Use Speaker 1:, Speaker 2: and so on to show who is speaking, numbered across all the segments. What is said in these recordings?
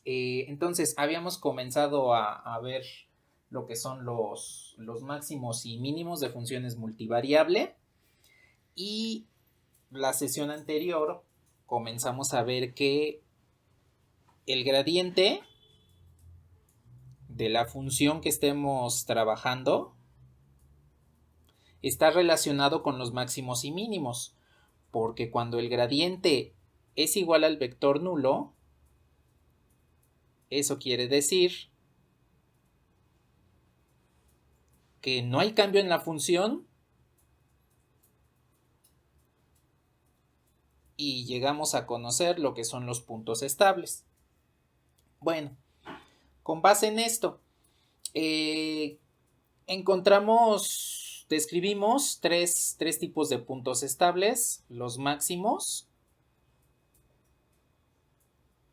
Speaker 1: Entonces, habíamos comenzado a ver lo que son los máximos y mínimos de funciones multivariable y la sesión anterior comenzamos a ver que el gradiente de la función que estemos trabajando está relacionado con los máximos y mínimos, porque cuando el gradiente es igual al vector nulo, eso quiere decir que no hay cambio en la función y llegamos a conocer lo que son los puntos estables. Bueno, con base en esto, describimos tres tipos de puntos estables: los máximos,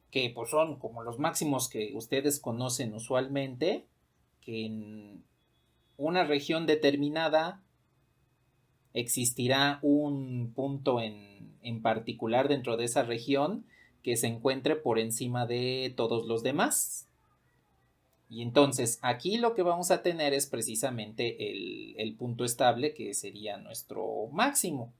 Speaker 1: que pues son como los máximos que ustedes conocen usualmente, que en una región determinada existirá un punto en particular dentro de esa región que se encuentre por encima de todos los demás. Y entonces aquí lo que vamos a tener es precisamente el punto estable, que sería nuestro máximo.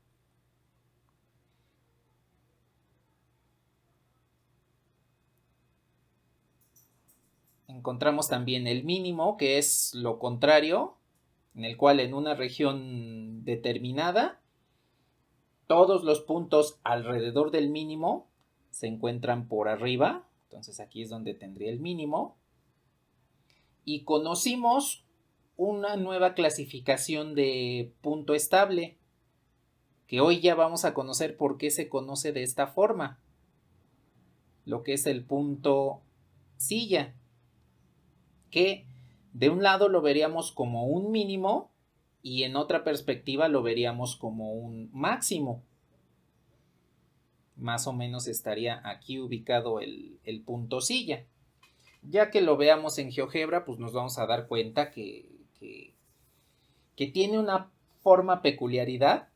Speaker 1: Encontramos también el mínimo, que es lo contrario, en el cual en una región determinada todos los puntos alrededor del mínimo se encuentran por arriba. Entonces aquí es donde tendría el mínimo. Y conocimos una nueva clasificación de punto estable, que hoy ya vamos a conocer por qué se conoce de esta forma, lo que es el punto silla, que de un lado lo veríamos como un mínimo y en otra perspectiva lo veríamos como un máximo. Más o menos estaría aquí ubicado el punto silla. Ya que lo veamos en GeoGebra, pues nos vamos a dar cuenta que tiene una forma peculiaridad,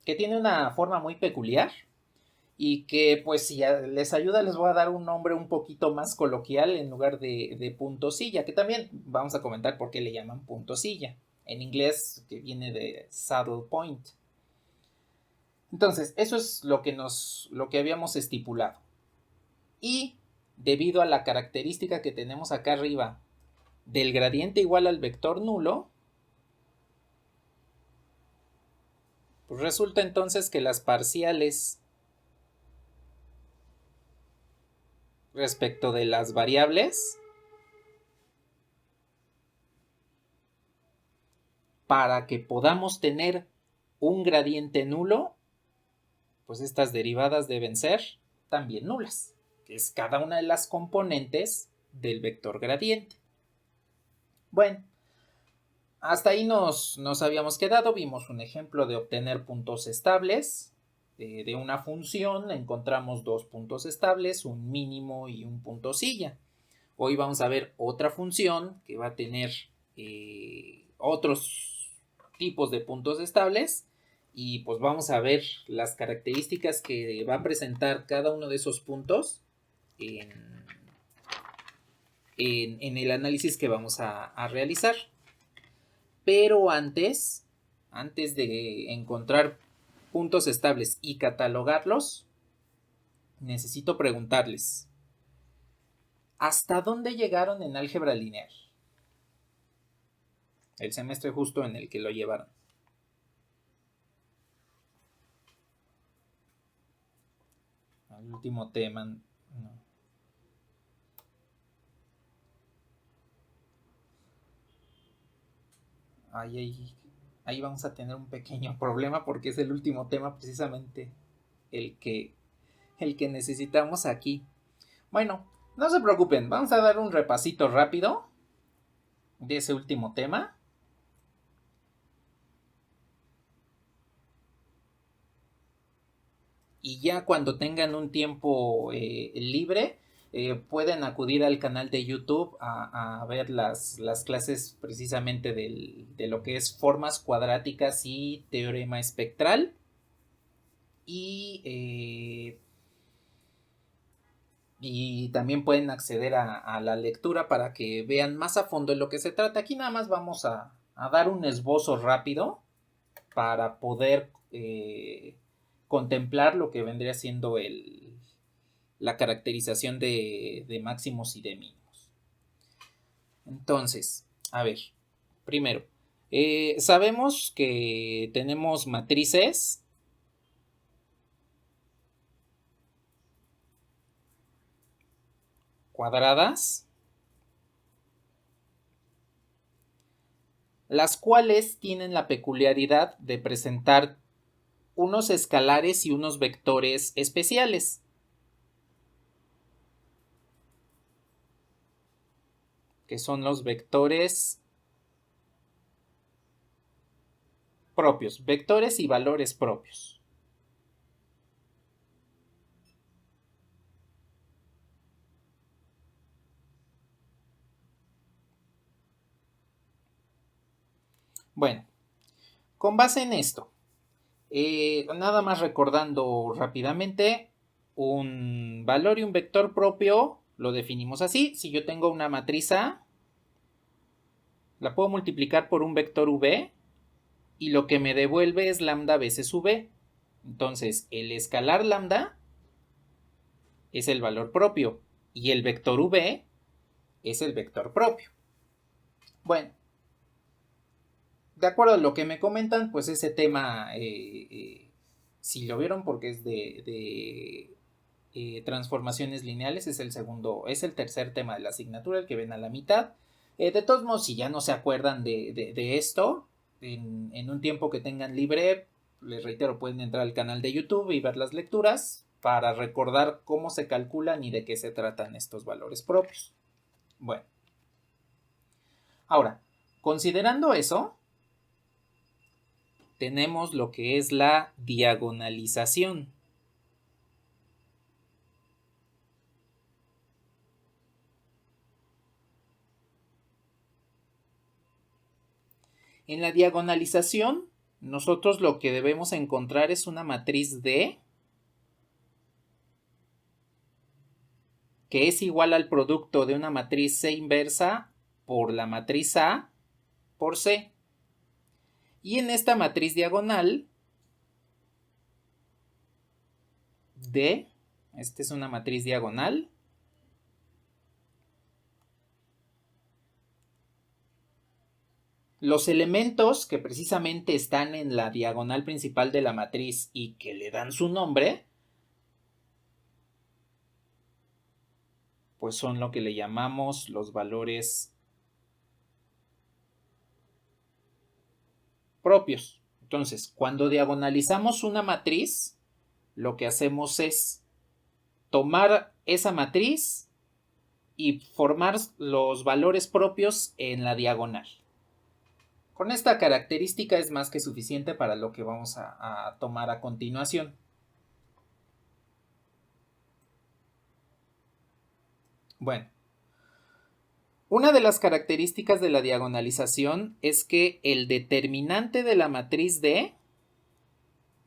Speaker 1: que tiene una forma muy peculiar, y que pues si les ayuda les voy a dar un nombre un poquito más coloquial en lugar de punto silla, que también vamos a comentar por qué le llaman punto silla. En inglés, que viene de saddle point. Entonces, eso es lo que habíamos estipulado. Y debido a la característica que tenemos acá arriba del gradiente igual al vector nulo, pues resulta entonces que las parciales respecto de las variables, para que podamos tener un gradiente nulo, pues estas derivadas deben ser también nulas, que es cada una de las componentes del vector gradiente. Bueno, hasta ahí nos habíamos quedado. Vimos un ejemplo de obtener puntos estables de una función. Encontramos dos puntos estables, un mínimo y un punto silla. Hoy vamos a ver otra función que va a tener otros tipos de puntos estables, y pues vamos a ver las características que va a presentar cada uno de esos puntos en el análisis que vamos a realizar. Pero antes de encontrar puntos estables y catalogarlos, necesito preguntarles: ¿hasta dónde llegaron en álgebra lineal? El semestre justo en el que lo llevaron. El último tema. No. Ahí vamos a tener un pequeño problema, porque es el último tema precisamente el que necesitamos aquí. Bueno, no se preocupen, vamos a dar un repasito rápido de ese último tema. Y ya cuando tengan un tiempo libre, pueden acudir al canal de YouTube a ver las clases precisamente de lo que es formas cuadráticas y teorema espectral. Y también pueden acceder a la lectura para que vean más a fondo de lo que se trata. Aquí nada más vamos a dar un esbozo rápido para poder contemplar lo que vendría siendo la caracterización de máximos y de mínimos. Entonces, a ver, primero, sabemos que tenemos matrices cuadradas, las cuales tienen la peculiaridad de presentar unos escalares y unos vectores especiales. Que son los vectores propios, vectores y valores propios. Bueno, con base en esto, nada más recordando rápidamente, un valor y un vector propio lo definimos así. Si yo tengo una matriz A, la puedo multiplicar por un vector V y lo que me devuelve es lambda veces V. Entonces, el escalar lambda es el valor propio y el vector V es el vector propio. Bueno, de acuerdo a lo que me comentan, pues ese tema, si lo vieron porque es de transformaciones lineales, es el tercer tema de la asignatura, el que ven a la mitad. De todos modos, si ya no se acuerdan de esto, en un tiempo que tengan libre, les reitero, pueden entrar al canal de YouTube y ver las lecturas para recordar cómo se calculan y de qué se tratan estos valores propios. Bueno, ahora, considerando eso, tenemos lo que es la diagonalización. En la diagonalización, nosotros lo que debemos encontrar es una matriz D que es igual al producto de una matriz C inversa por la matriz A por C. Y en esta matriz diagonal D, esta es una matriz diagonal, los elementos que precisamente están en la diagonal principal de la matriz y que le dan su nombre, pues son lo que le llamamos los valores propios. Entonces, cuando diagonalizamos una matriz, lo que hacemos es tomar esa matriz y formar los valores propios en la diagonal. Con esta característica es más que suficiente para lo que vamos a tomar a continuación. Bueno, una de las características de la diagonalización es que el determinante de la matriz D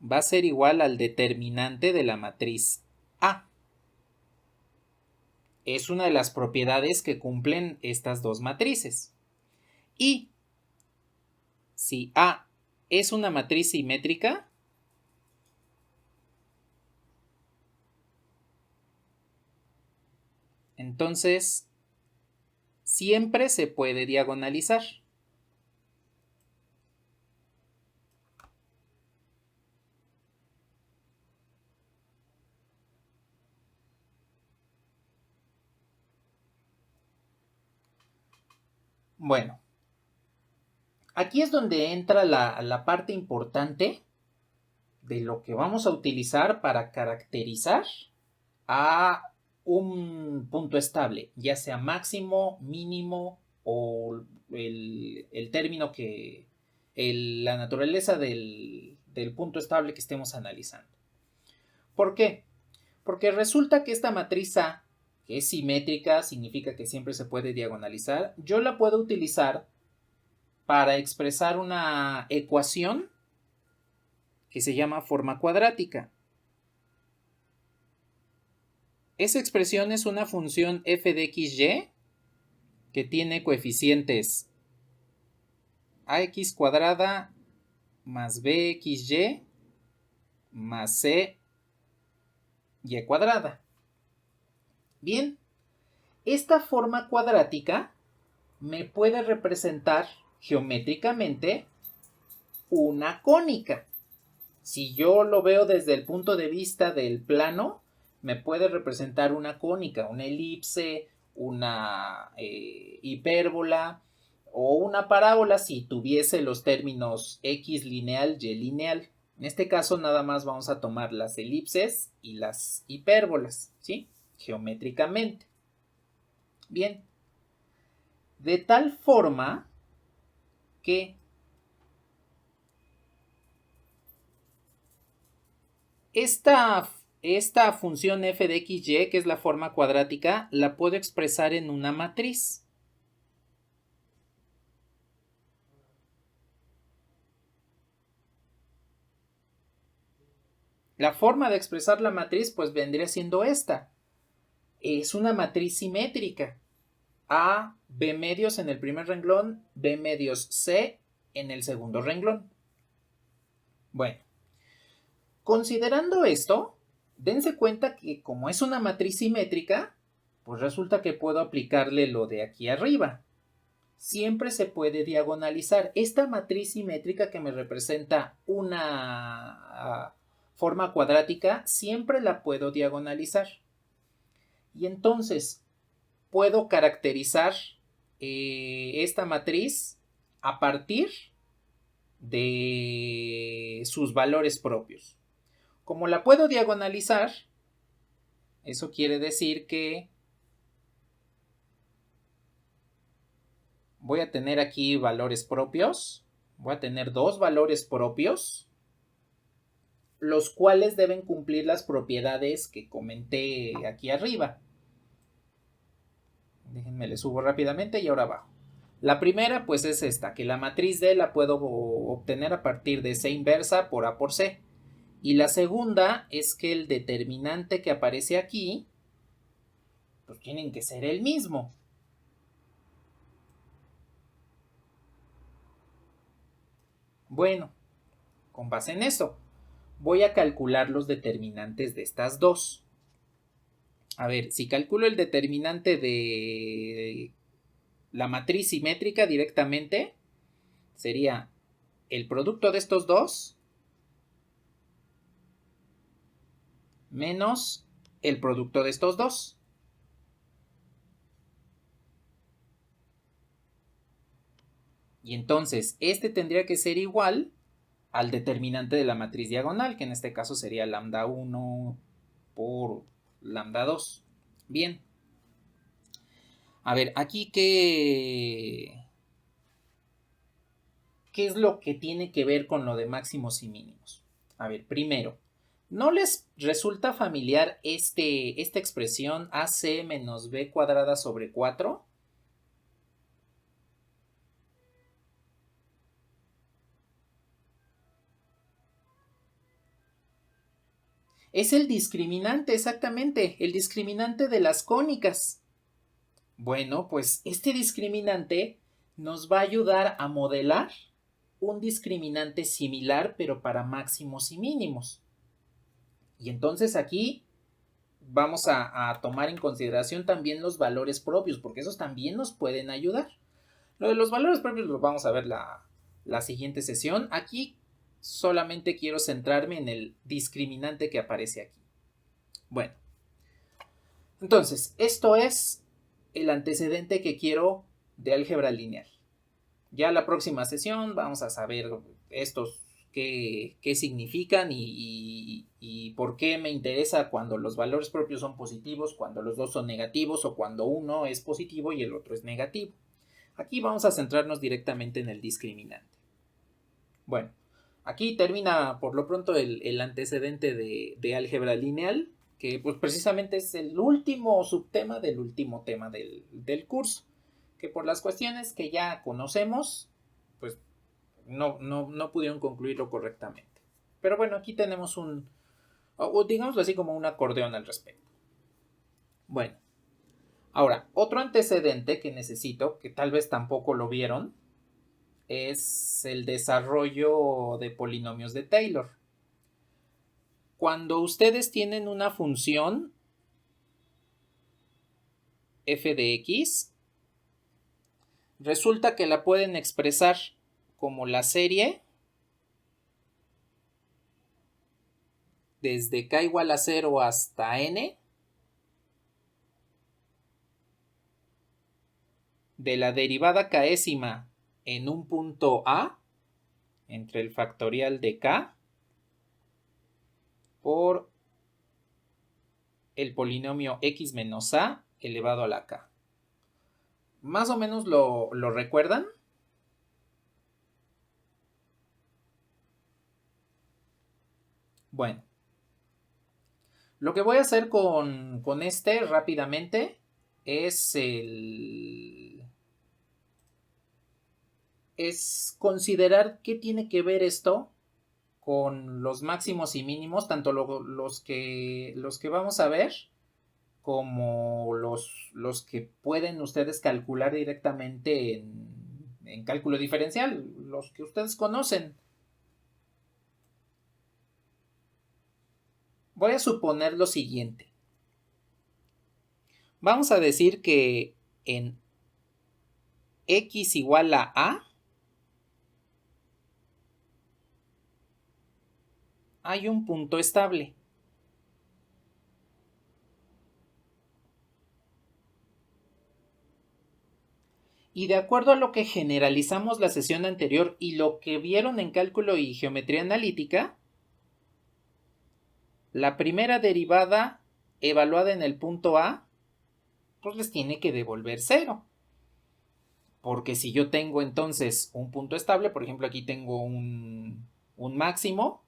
Speaker 1: va a ser igual al determinante de la matriz A. Es una de las propiedades que cumplen estas dos matrices. Y si A es una matriz simétrica, entonces siempre se puede diagonalizar. Bueno, aquí es donde entra la parte importante de lo que vamos a utilizar para caracterizar a un punto estable, ya sea máximo, mínimo o el término que, la naturaleza del punto estable que estemos analizando. ¿Por qué? Porque resulta que esta matriz A, que es simétrica, significa que siempre se puede diagonalizar, yo la puedo utilizar para expresar una ecuación que se llama forma cuadrática. Esa expresión es una función f de xy que tiene coeficientes ax cuadrada más bxy más c y cuadrada. Bien, esta forma cuadrática me puede representar geométricamente una cónica. Si yo lo veo desde el punto de vista del plano, me puede representar una cónica, una elipse, una hipérbola o una parábola si tuviese los términos x lineal, y lineal. En este caso nada más vamos a tomar las elipses y las hipérbolas, ¿sí? Geométricamente. Bien. De tal forma que esta función f de xy, que es la forma cuadrática, la puedo expresar en una matriz. La forma de expresar la matriz pues vendría siendo esta. Es una matriz simétrica. A, B medios en el primer renglón, B medios C en el segundo renglón. Bueno, considerando esto, dense cuenta que como es una matriz simétrica, pues resulta que puedo aplicarle lo de aquí arriba. Siempre se puede diagonalizar. Esta matriz simétrica que me representa una forma cuadrática, siempre la puedo diagonalizar. Y entonces puedo caracterizar esta matriz a partir de sus valores propios. Como la puedo diagonalizar, eso quiere decir que voy a tener aquí valores propios. Voy a tener dos valores propios, los cuales deben cumplir las propiedades que comenté aquí arriba. Déjenme le subo rápidamente y ahora abajo. La primera pues es esta, que la matriz D la puedo obtener a partir de C inversa por A por C. Y la segunda es que el determinante que aparece aquí, pues tienen que ser el mismo. Bueno, con base en eso, voy a calcular los determinantes de estas dos. A ver, si calculo el determinante de la matriz simétrica directamente, sería el producto de estos dos menos el producto de estos dos. Y entonces este tendría que ser igual al determinante de la matriz diagonal, que en este caso sería lambda 1 por lambda 2. Bien. A ver, aquí ¿qué es lo que tiene que ver con lo de máximos y mínimos? A ver, primero, ¿no les resulta familiar esta expresión AC menos B cuadrada sobre 4? Es el discriminante, exactamente, el discriminante de las cónicas. Bueno, pues este discriminante nos va a ayudar a modelar un discriminante similar, pero para máximos y mínimos. Y entonces aquí vamos a tomar en consideración también los valores propios, porque esos también nos pueden ayudar. Lo de los valores propios lo vamos a ver la siguiente sesión. Aquí solamente quiero centrarme en el discriminante que aparece aquí. Bueno, entonces, esto es el antecedente que quiero de álgebra lineal. Ya la próxima sesión vamos a saber estos qué significan y por qué me interesa cuando los valores propios son positivos, cuando los dos son negativos o cuando uno es positivo y el otro es negativo. Aquí vamos a centrarnos directamente en el discriminante. Bueno, aquí termina por lo pronto el antecedente de álgebra lineal, que pues precisamente es el último subtema del último tema del curso, que por las cuestiones que ya conocemos, pues no pudieron concluirlo correctamente. Pero bueno, aquí tenemos digámoslo así, como un acordeón al respecto. Bueno, ahora, otro antecedente que necesito, que tal vez tampoco lo vieron, es el desarrollo de polinomios de Taylor. Cuando ustedes tienen una función f de x, resulta que la pueden expresar como la serie desde k igual a 0 hasta n de la derivada késima en un punto A entre el factorial de k por el polinomio x menos a elevado a la k. ¿Más o menos lo recuerdan? Bueno, lo que voy a hacer con este rápidamente es considerar qué tiene que ver esto con los máximos y mínimos, tanto los que vamos a ver como los que pueden ustedes calcular directamente en cálculo diferencial, los que ustedes conocen. Voy a suponer lo siguiente. Vamos a decir que en x igual a hay un punto estable. Y de acuerdo a lo que generalizamos la sesión anterior y lo que vieron en cálculo y geometría analítica, la primera derivada evaluada en el punto A, pues les tiene que devolver 0. Porque si yo tengo entonces un punto estable, por ejemplo aquí tengo un máximo,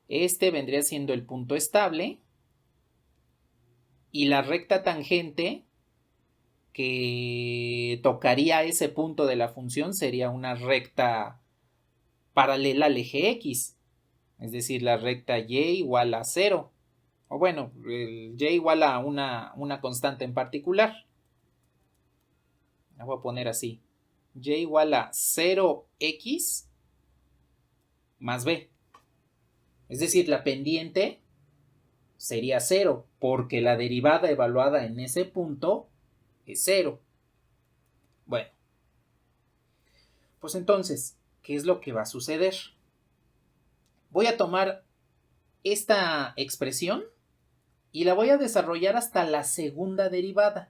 Speaker 1: este vendría siendo el punto estable y la recta tangente que tocaría ese punto de la función sería una recta paralela al eje X, es decir, la recta y igual a 0, o bueno, el y igual a una constante en particular. La voy a poner así, y igual a 0x más b, es decir, la pendiente sería 0, porque la derivada evaluada en ese punto es 0. Bueno, pues entonces, ¿qué es lo que va a suceder? Voy a tomar esta expresión y la voy a desarrollar hasta la segunda derivada.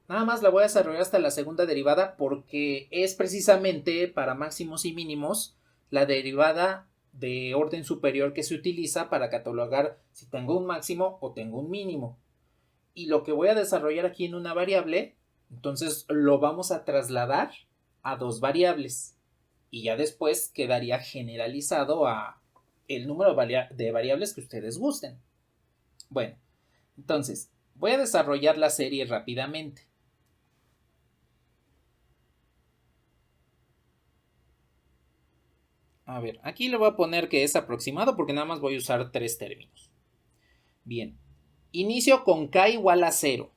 Speaker 1: Nada más la voy a desarrollar hasta la segunda derivada porque es precisamente para máximos y mínimos la derivada de orden superior que se utiliza para catalogar si tengo un máximo o tengo un mínimo. Y lo que voy a desarrollar aquí en una variable, entonces lo vamos a trasladar a dos variables. Y ya después quedaría generalizado a el número de variables que ustedes gusten. Bueno, entonces voy a desarrollar la serie rápidamente. A ver, aquí le voy a poner que es aproximado porque nada más voy a usar 3 términos. Bien, inicio con k igual a 0.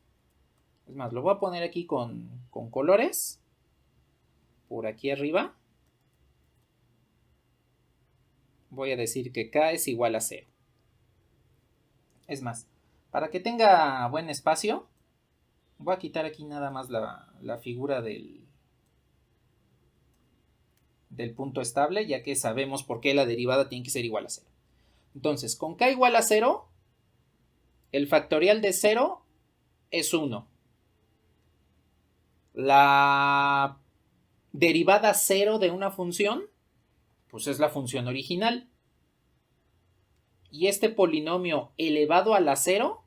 Speaker 1: Es más, lo voy a poner aquí con colores. Por aquí arriba. Voy a decir que k es igual a 0. Es más, para que tenga buen espacio, voy a quitar aquí nada más la figura del punto estable, ya que sabemos por qué la derivada tiene que ser igual a 0. Entonces, con k igual a 0, el factorial de 0 es 1. La derivada 0 de una función, pues es la función original. Y este polinomio elevado a la 0,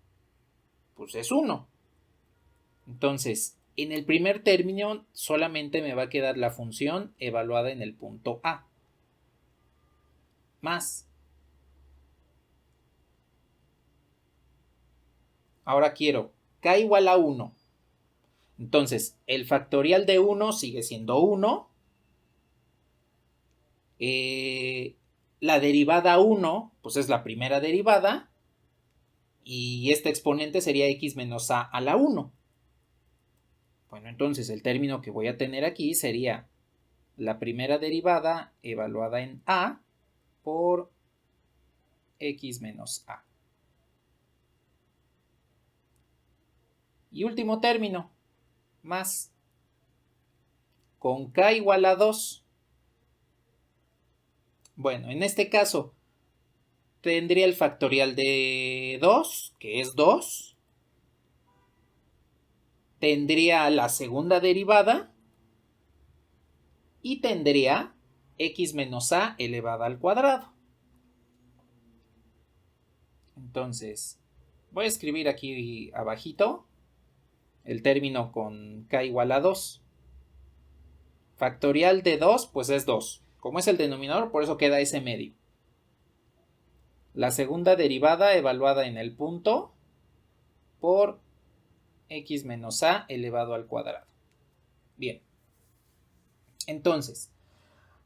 Speaker 1: pues es 1. Entonces, en el primer término solamente me va a quedar la función evaluada en el punto A. Más. Ahora quiero k igual a 1. Entonces, el factorial de 1 sigue siendo 1. La derivada 1, pues es la primera derivada. y este exponente sería x menos a la 1. Bueno, entonces el término que voy a tener aquí sería la primera derivada evaluada en a por x menos a. Y último término, más con k igual a 2. Bueno, en este caso tendría el factorial de 2, que es 2. Tendría la segunda derivada y tendría x menos a elevada al cuadrado. Entonces, voy a escribir aquí abajito el término con k igual a 2. Factorial de 2, pues es 2. Como es el denominador, por eso queda ese medio. La segunda derivada evaluada en el punto por x menos a elevado al cuadrado. Bien. Entonces,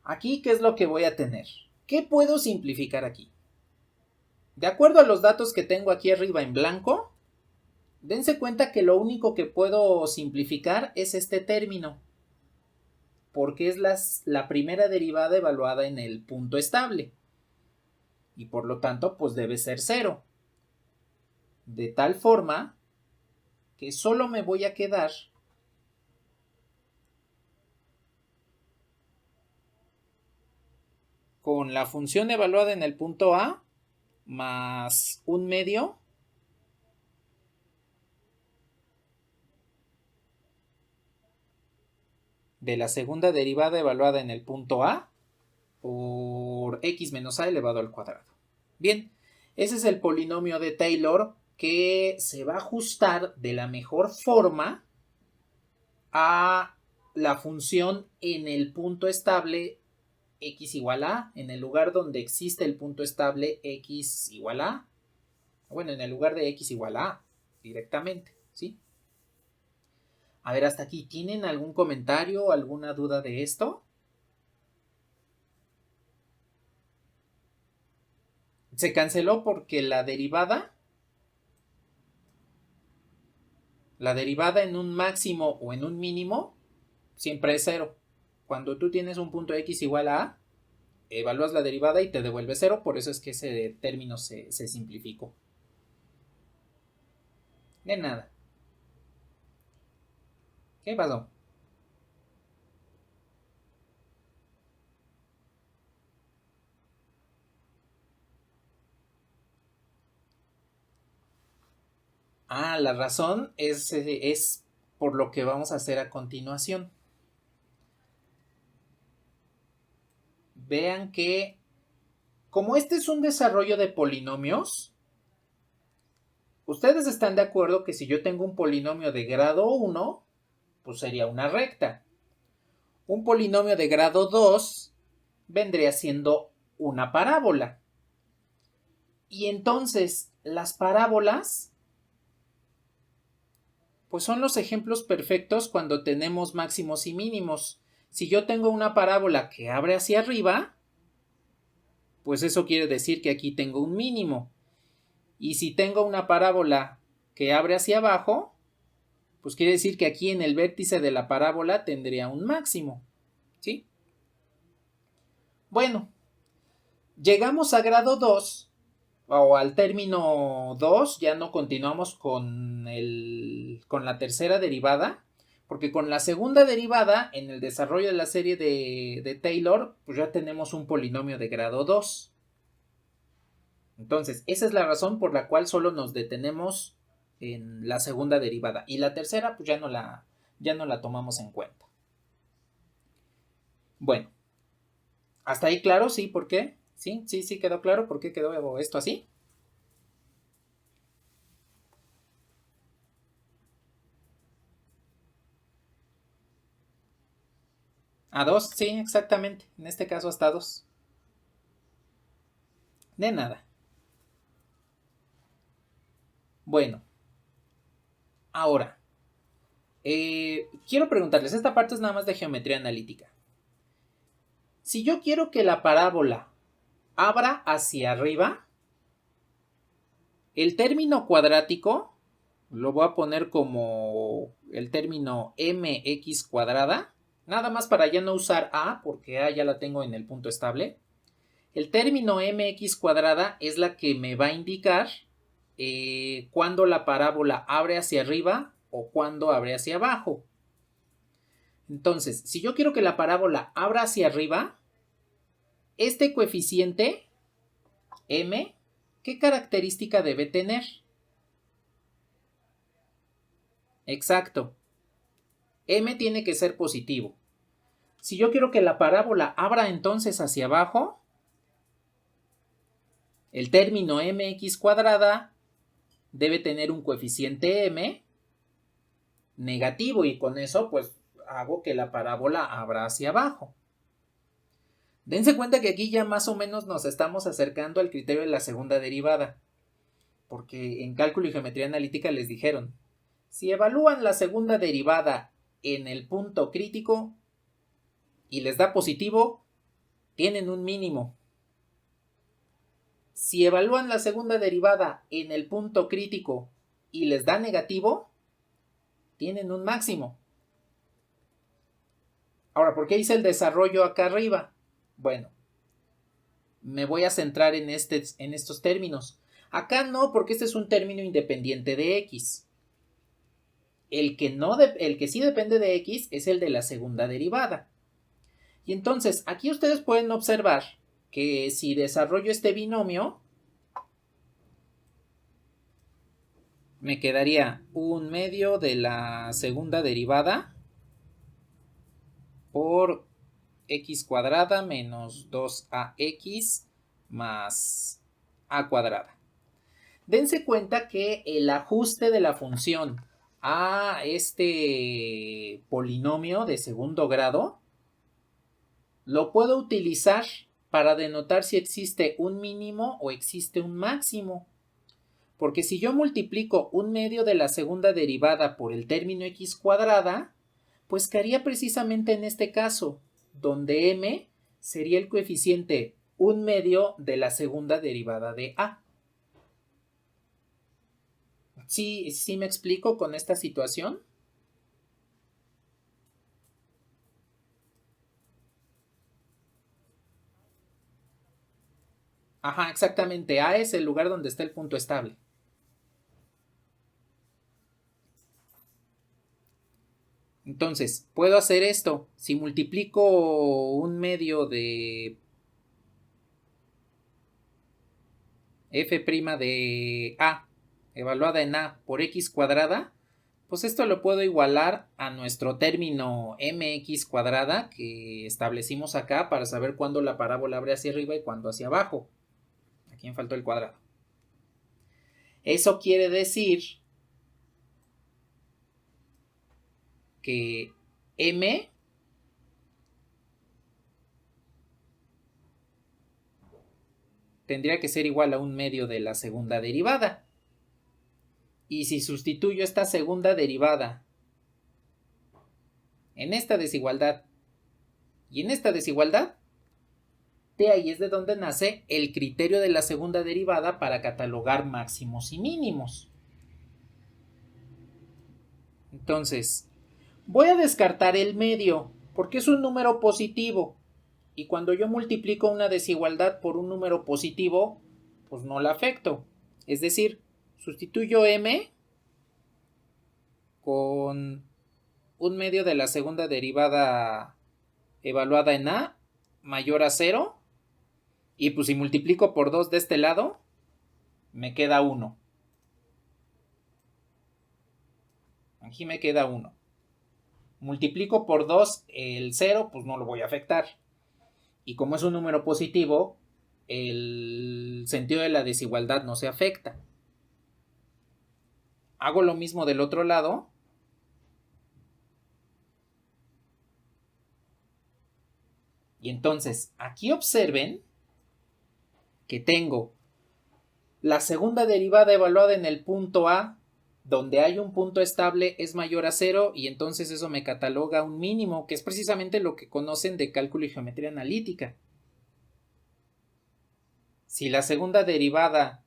Speaker 1: aquí, ¿qué es lo que voy a tener? ¿Qué puedo simplificar aquí? De acuerdo a los datos que tengo aquí arriba en blanco, dense cuenta que lo único que puedo simplificar es este término, porque es la primera derivada evaluada en el punto estable. Y por lo tanto, pues debe ser 0. De tal forma que solo me voy a quedar con la función evaluada en el punto A más un medio de la segunda derivada evaluada en el punto A por x menos a elevado al cuadrado. Bien, ese es el polinomio de Taylor que se va a ajustar de la mejor forma a la función en el punto estable x igual a, en el lugar donde existe el punto estable x igual a, bueno, en el lugar de x igual a, directamente, ¿sí? A ver, hasta aquí, ¿tienen algún comentario o alguna duda de esto? Se canceló porque la derivada en un máximo o en un mínimo siempre es 0. Cuando tú tienes un punto x igual a, evalúas la derivada y te devuelve 0, por eso es que ese término se simplificó. De nada. ¿Qué pasó? La razón es por lo que vamos a hacer a continuación. Vean que, como este es un desarrollo de polinomios, ustedes están de acuerdo que si yo tengo un polinomio de grado 1, pues sería una recta. Un polinomio de grado 2 vendría siendo una parábola. Y entonces, las parábolas, pues son los ejemplos perfectos cuando tenemos máximos y mínimos. Si yo tengo una parábola que abre hacia arriba, pues eso quiere decir que aquí tengo un mínimo. Y si tengo una parábola que abre hacia abajo, pues quiere decir que aquí en el vértice de la parábola tendría un máximo, ¿sí? Bueno, llegamos a grado 2 o al término 2, ya no continuamos con la tercera derivada, porque con la segunda derivada, en el desarrollo de la serie de Taylor, pues ya tenemos un polinomio de grado 2. Entonces, esa es la razón por la cual solo nos detenemos en la segunda derivada. Y la tercera, pues ya no la tomamos en cuenta. Bueno, ¿hasta ahí claro? ¿Sí? ¿Por qué? ¿Sí quedó claro por qué quedó esto así? A 2, sí, exactamente. En este caso hasta 2. De nada. Bueno, ahora, quiero preguntarles, esta parte es nada más de geometría analítica. Si yo quiero que la parábola abra hacia arriba, El término cuadrático lo voy a poner como el término mx cuadrada, nada más para ya no usar a, porque a ya la tengo en el punto estable. El término mx cuadrada es la que me va a indicar cuando la parábola abre hacia arriba o cuando abre hacia abajo. Entonces, si yo quiero que la parábola abra hacia arriba, este coeficiente m, ¿qué característica debe tener? Exacto. M tiene que ser positivo. Si yo quiero que la parábola abra entonces hacia abajo, el término mx cuadrada debe tener un coeficiente m negativo y con eso pues hago que la parábola abra hacia abajo. Dense cuenta que aquí ya más o menos nos estamos acercando al criterio de la segunda derivada, porque en cálculo y geometría analítica les dijeron, si evalúan la segunda derivada en el punto crítico y les da positivo, tienen un mínimo. Si evalúan la segunda derivada en el punto crítico y les da negativo, tienen un máximo. Ahora, ¿por qué hice el desarrollo acá arriba? Bueno, me voy a centrar en estos términos. Acá no, porque este es un término independiente de x. El que sí depende de x es el de la segunda derivada. Y entonces, aquí ustedes pueden observar que si desarrollo este binomio, me quedaría un medio de la segunda derivada por x cuadrada menos 2ax más a cuadrada. Dense cuenta que el ajuste de la función a este polinomio de segundo grado lo puedo utilizar para denotar si existe un mínimo o existe un máximo. Porque si yo multiplico un medio de la segunda derivada por el término x cuadrada, pues quedaría precisamente en este caso, donde m sería el coeficiente un medio de la segunda derivada de a. ¿Sí me explico con esta situación? Ajá, exactamente. A es el lugar donde está el punto estable. Entonces, puedo hacer esto. Si multiplico un medio de f' de a evaluada en a por x cuadrada, pues esto lo puedo igualar a nuestro término mx cuadrada que establecimos acá para saber cuándo la parábola abre hacia arriba y cuándo hacia abajo. Aquí me faltó el cuadrado. Eso quiere decir que m tendría que ser igual a un medio de la segunda derivada. Y si sustituyo esta segunda derivada en esta desigualdad y en esta desigualdad, de ahí es de donde nace el criterio de la segunda derivada para catalogar máximos y mínimos. Entonces, voy a descartar el medio porque es un número positivo y cuando yo multiplico una desigualdad por un número positivo, pues no la afecto. Es decir, sustituyo m con un medio de la segunda derivada evaluada en a mayor a 0 y pues si multiplico por 2 de este lado, me queda 1. Aquí me queda 1. Multiplico por 2 el 0, pues no lo voy a afectar. Y como es un número positivo, el sentido de la desigualdad no se afecta. Hago lo mismo del otro lado. Y entonces, aquí observen que tengo la segunda derivada evaluada en el punto A, donde hay un punto estable es mayor a 0 y entonces eso me cataloga un mínimo, que es precisamente lo que conocen de cálculo y geometría analítica. Si la segunda derivada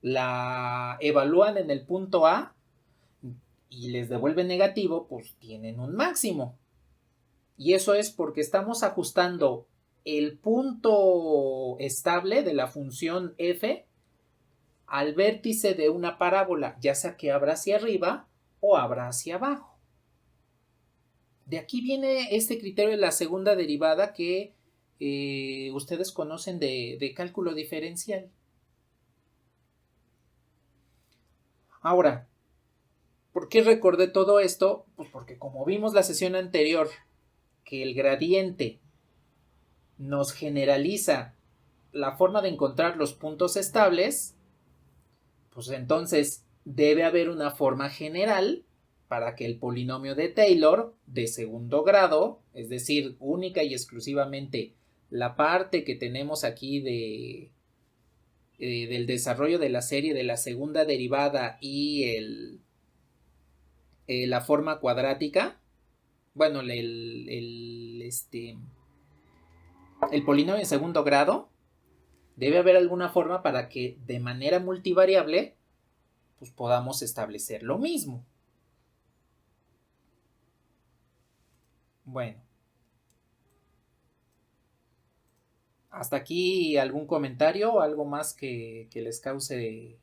Speaker 1: la evalúan en el punto A y les devuelve negativo, pues tienen un máximo. Y eso es porque estamos ajustando el punto estable de la función f al vértice de una parábola, ya sea que abra hacia arriba o abra hacia abajo. De aquí viene este criterio de la segunda derivada que ustedes conocen de cálculo diferencial. Ahora, ¿por qué recordé todo esto? Pues porque como vimos la sesión anterior, que el gradiente nos generaliza la forma de encontrar los puntos estables, pues entonces debe haber una forma general para que el polinomio de Taylor de segundo grado, es decir, única y exclusivamente la parte que tenemos aquí del desarrollo de la serie de la segunda derivada y la forma cuadrática, bueno, el polinomio de segundo grado, debe haber alguna forma para que de manera multivariable pues podamos establecer lo mismo. Bueno, hasta aquí algún comentario o algo más que les cause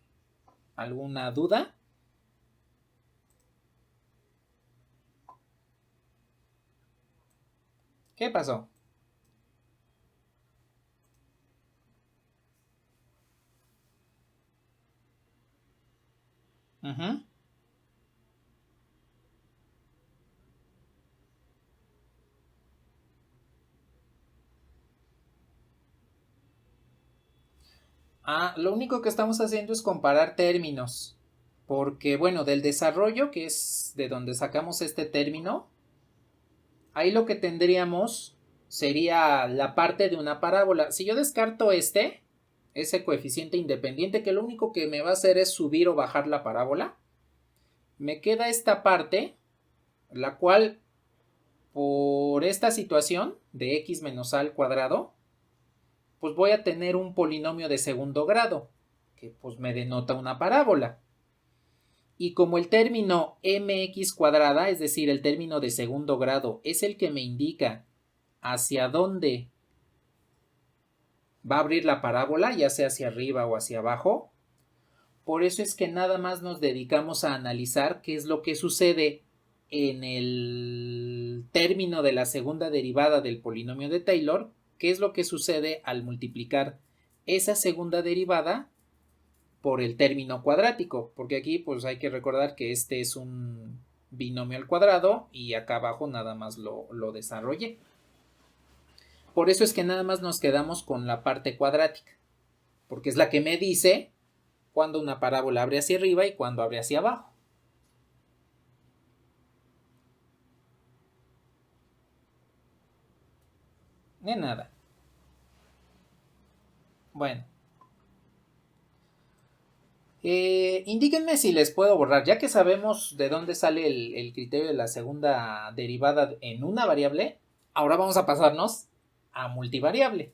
Speaker 1: alguna duda. ¿Qué pasó? Uh-huh. Lo único que estamos haciendo es comparar términos. Porque, bueno, del desarrollo, que es de donde sacamos este término, ahí lo que tendríamos sería la parte de una parábola. Si yo descarto ese coeficiente independiente, que lo único que me va a hacer es subir o bajar la parábola, me queda esta parte, la cual, por esta situación de x menos a al cuadrado, pues voy a tener un polinomio de segundo grado, que pues me denota una parábola. Y como el término mx cuadrada, es decir, el término de segundo grado, es el que me indica hacia dónde va a abrir la parábola, ya sea hacia arriba o hacia abajo, por eso es que nada más nos dedicamos a analizar qué es lo que sucede en el término de la segunda derivada del polinomio de Taylor, qué es lo que sucede al multiplicar esa segunda derivada por el término cuadrático, porque aquí pues hay que recordar que este es un binomio al cuadrado y acá abajo nada más lo desarrollé. Por eso es que nada más nos quedamos con la parte cuadrática, porque es la que me dice cuando una parábola abre hacia arriba y cuando abre hacia abajo. De nada. Bueno. Indíquenme si les puedo borrar, ya que sabemos de dónde sale el criterio de la segunda derivada en una variable, ahora vamos a pasarnos a multivariable.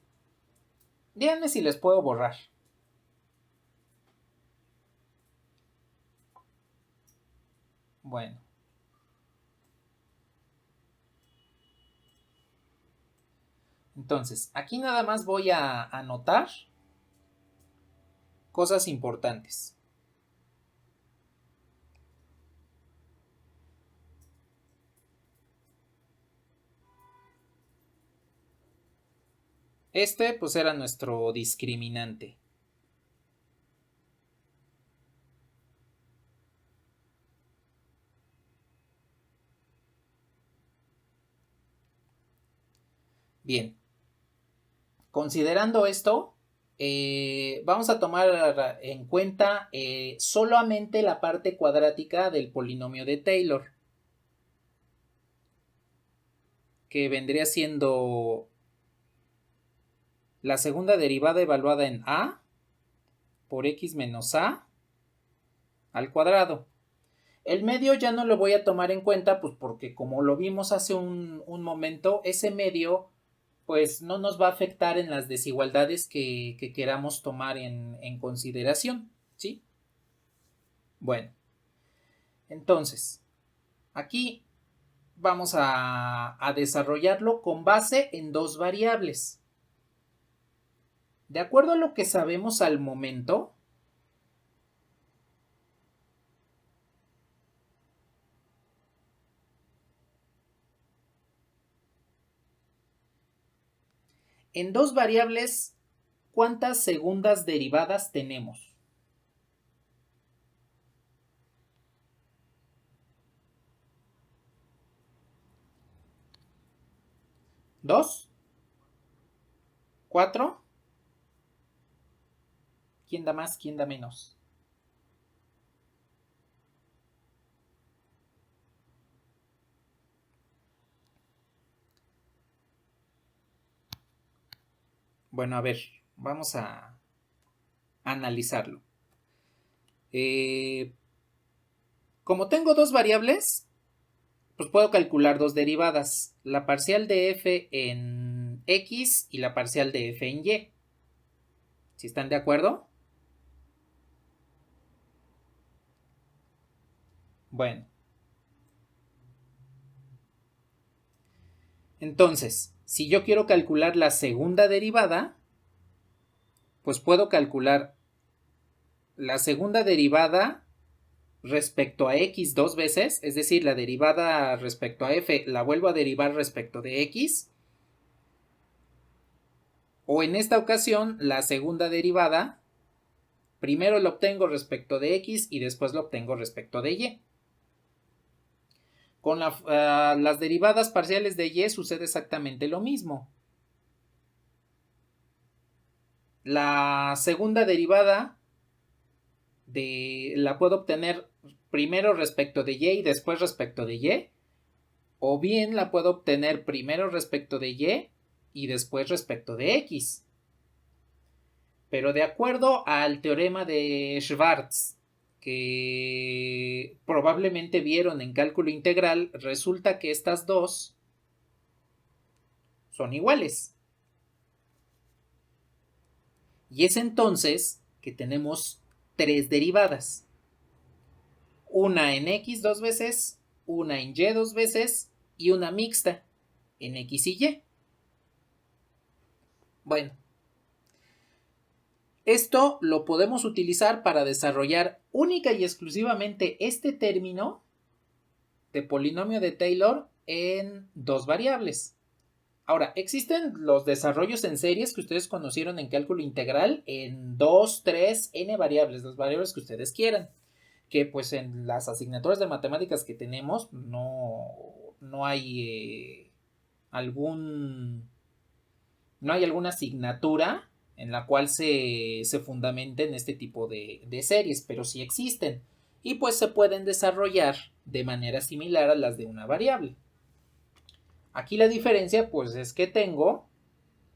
Speaker 1: Díganme si les puedo borrar. Bueno. Entonces, aquí nada más voy a anotar cosas importantes. Este pues era nuestro discriminante. Bien. Considerando esto, vamos a tomar en cuenta solamente la parte cuadrática del polinomio de Taylor, que vendría siendo la segunda derivada evaluada en a por x menos a al cuadrado. El medio ya no lo voy a tomar en cuenta, pues porque como lo vimos hace un momento, ese medio pues no nos va a afectar en las desigualdades que queramos tomar en consideración. ¿Sí? Bueno, entonces, aquí vamos a desarrollarlo con base en dos variables. De acuerdo a lo que sabemos al momento, en dos variables, ¿cuántas segundas derivadas tenemos? ¿Dos? ¿Cuatro? ¿Quién da más? ¿Quién da menos? Bueno, a ver, vamos a analizarlo. Como tengo dos variables, pues puedo calcular dos derivadas, la parcial de f en x y la parcial de f en y. ¿Sí están de acuerdo? Bueno. Entonces, si yo quiero calcular la segunda derivada, pues puedo calcular la segunda derivada respecto a x dos veces, es decir, la derivada respecto a f la vuelvo a derivar respecto de x, o en esta ocasión la segunda derivada primero lo obtengo respecto de x y después lo obtengo respecto de y. Con las derivadas parciales de y sucede exactamente lo mismo. La segunda derivada la puedo obtener primero respecto de y después respecto de y, o bien la puedo obtener primero respecto de y y después respecto de x. Pero de acuerdo al teorema de Schwarz, que probablemente vieron en cálculo integral, resulta que estas dos son iguales. Y es entonces que tenemos tres derivadas. Una en x dos veces, una en y dos veces y una mixta en x y y. Bueno, esto lo podemos utilizar para desarrollar única y exclusivamente este término de polinomio de Taylor en dos variables. Ahora, existen los desarrollos en series que ustedes conocieron en cálculo integral en 2, 3, n variables, las variables que ustedes quieran, que pues en las asignaturas de matemáticas que tenemos no hay no hay alguna asignatura en la cual se fundamenten este tipo de series, pero sí existen y pues se pueden desarrollar de manera similar a las de una variable. Aquí la diferencia pues es que tengo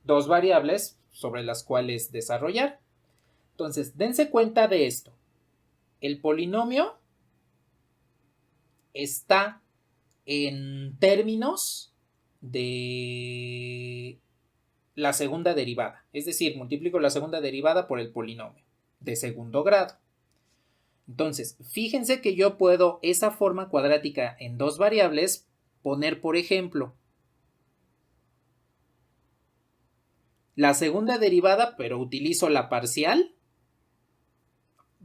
Speaker 1: dos variables sobre las cuales desarrollar. Entonces, dense cuenta de esto. El polinomio está en términos de la segunda derivada. Es decir, multiplico la segunda derivada por el polinomio de segundo grado. Entonces, fíjense que yo puedo esa forma cuadrática en dos variables poner, por ejemplo, la segunda derivada, pero utilizo la parcial,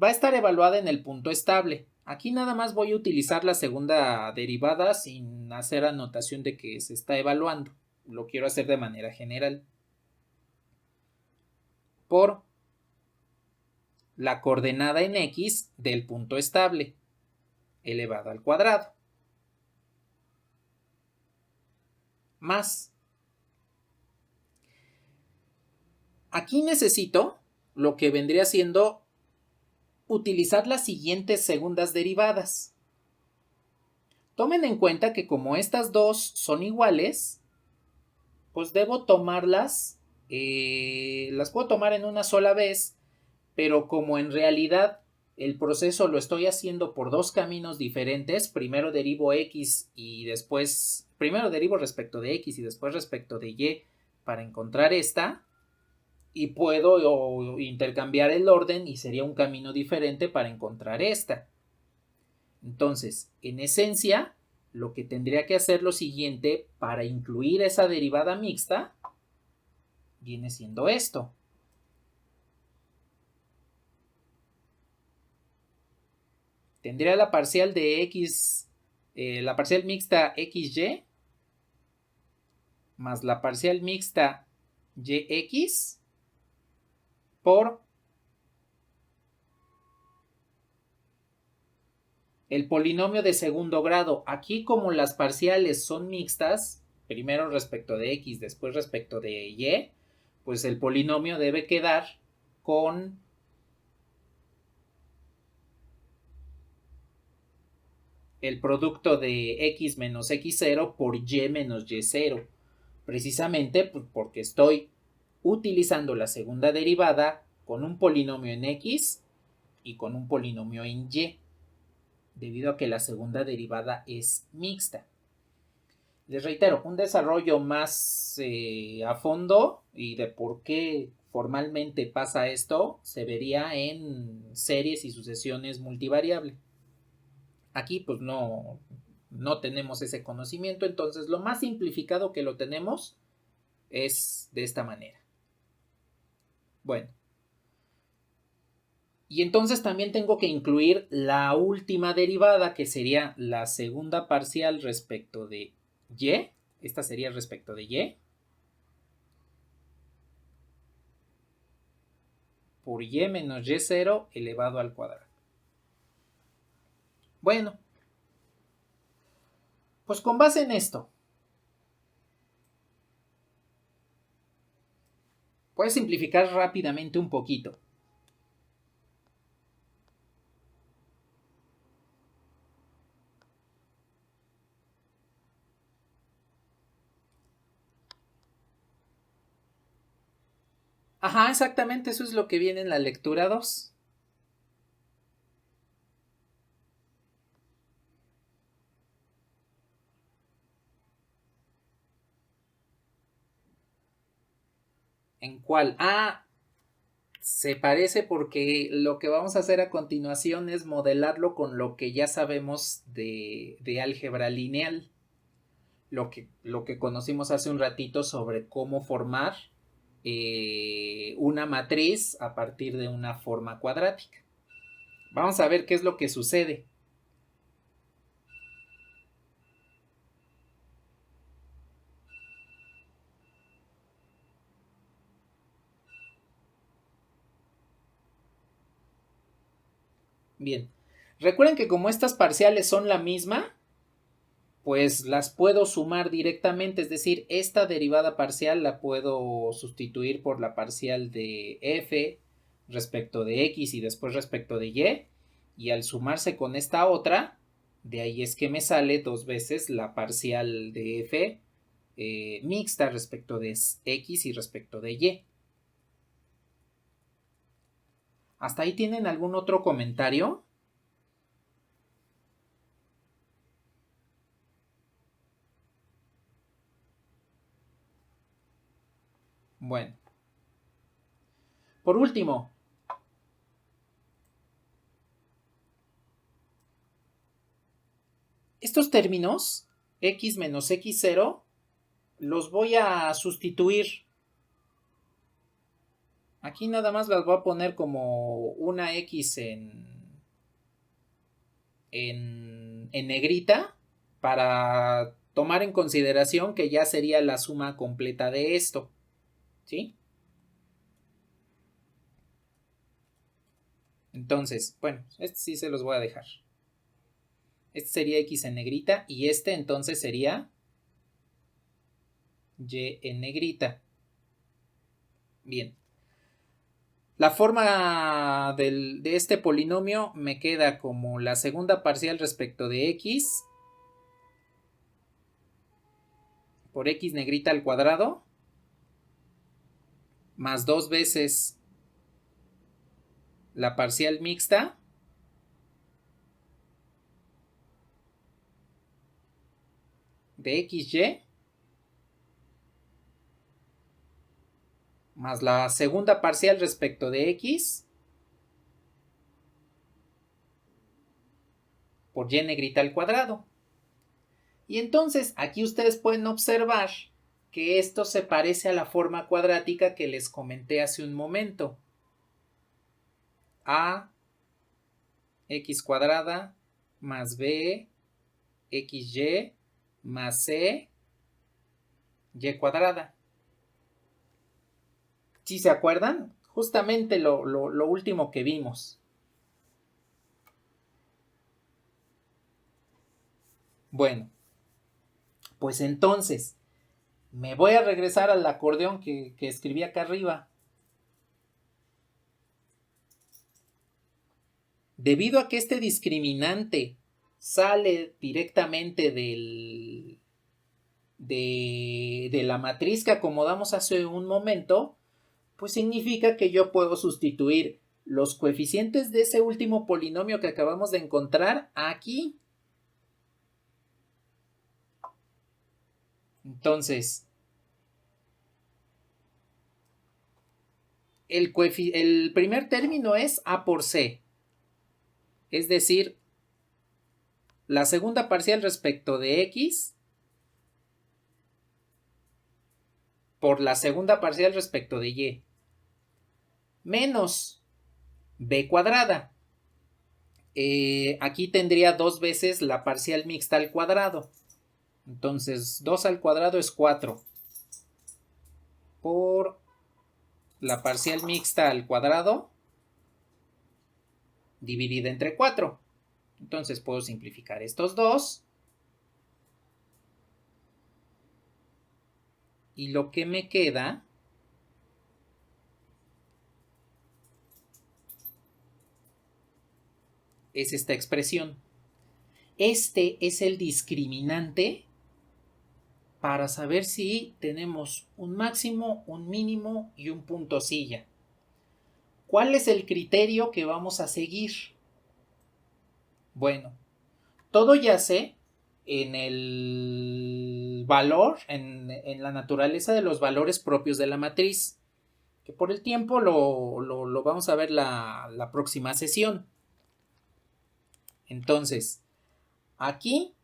Speaker 1: va a estar evaluada en el punto estable. Aquí nada más voy a utilizar la segunda derivada sin hacer anotación de que se está evaluando. Lo quiero hacer de manera general. Por la coordenada en x del punto estable elevada al cuadrado. Más. Aquí necesito lo que vendría siendo utilizar las siguientes segundas derivadas. Tomen en cuenta que como estas dos son iguales, pues debo tomarlas, las puedo tomar en una sola vez, pero como en realidad el proceso lo estoy haciendo por dos caminos diferentes, primero derivo x y después, primero derivo respecto de x y después respecto de y para encontrar esta, y puedo intercambiar el orden y sería un camino diferente para encontrar esta. Entonces, en esencia, lo que tendría que hacer lo siguiente para incluir esa derivada mixta viene siendo esto. Tendría la parcial de x, la parcial mixta xy más la parcial mixta yx por el polinomio de segundo grado. Aquí, como las parciales son mixtas, primero respecto de x, después respecto de y, pues el polinomio debe quedar con el producto de x menos x0 por y menos y0. Precisamente pues, porque estoy utilizando la segunda derivada con un polinomio en x y con un polinomio en y, debido a que la segunda derivada es mixta. Les reitero, un desarrollo más a fondo y de por qué formalmente pasa esto se vería en series y sucesiones multivariable. Aquí pues no tenemos ese conocimiento, entonces lo más simplificado que lo tenemos es de esta manera. Bueno. Y entonces también tengo que incluir la última derivada, que sería la segunda parcial respecto de y. Esta sería respecto de y. Por y menos y0 elevado al cuadrado. Bueno, pues con base en esto, puedes simplificar rápidamente un poquito. Ajá, exactamente, eso es lo que viene en la lectura 2. ¿En cuál? Ah, se parece porque lo que vamos a hacer a continuación es modelarlo con lo que ya sabemos de álgebra lineal. Lo que conocimos hace un ratito sobre cómo formar una matriz a partir de una forma cuadrática. Vamos a ver qué es lo que sucede. Bien, recuerden que como estas parciales son la misma, pues las puedo sumar directamente, es decir, esta derivada parcial la puedo sustituir por la parcial de f respecto de x y después respecto de y al sumarse con esta otra, de ahí es que me sale dos veces la parcial de f mixta respecto de x y respecto de y. ¿Hasta ahí tienen algún otro comentario? Bueno. Por último, estos términos, x menos x0, los voy a sustituir. Aquí nada más las voy a poner como una x en negrita para tomar en consideración que ya sería la suma completa de esto. ¿Sí? Entonces, bueno, este sí se los voy a dejar. Este sería x en negrita y este entonces sería y en negrita. Bien. La forma de este polinomio me queda como la segunda parcial respecto de x por x negrita al cuadrado más dos veces la parcial mixta de xy más la segunda parcial respecto de x por y negrita al cuadrado. Y entonces aquí ustedes pueden observar que esto se parece a la forma cuadrática que les comenté hace un momento. A x cuadrada más b xy más c y cuadrada. ¿Sí se acuerdan? Justamente lo último que vimos. Bueno, pues entonces me voy a regresar al acordeón que escribí acá arriba. Debido a que este discriminante sale directamente de la matriz que acomodamos hace un momento, pues significa que yo puedo sustituir los coeficientes de ese último polinomio que acabamos de encontrar aquí. Entonces, el primer término es A por C, es decir, la segunda parcial respecto de X por la segunda parcial respecto de Y, menos B cuadrada. Aquí tendría dos veces la parcial mixta al cuadrado. Entonces, 2 al cuadrado es 4. Por la parcial mixta al cuadrado dividida entre 4. Entonces puedo simplificar estos dos. Y lo que me queda es esta expresión. Este es el discriminante para saber si tenemos un máximo, un mínimo y un punto silla. ¿Cuál es el criterio que vamos a seguir? Bueno, todo yace en el valor, en la naturaleza de los valores propios de la matriz, que por el tiempo lo vamos a ver la próxima sesión. Entonces, aquí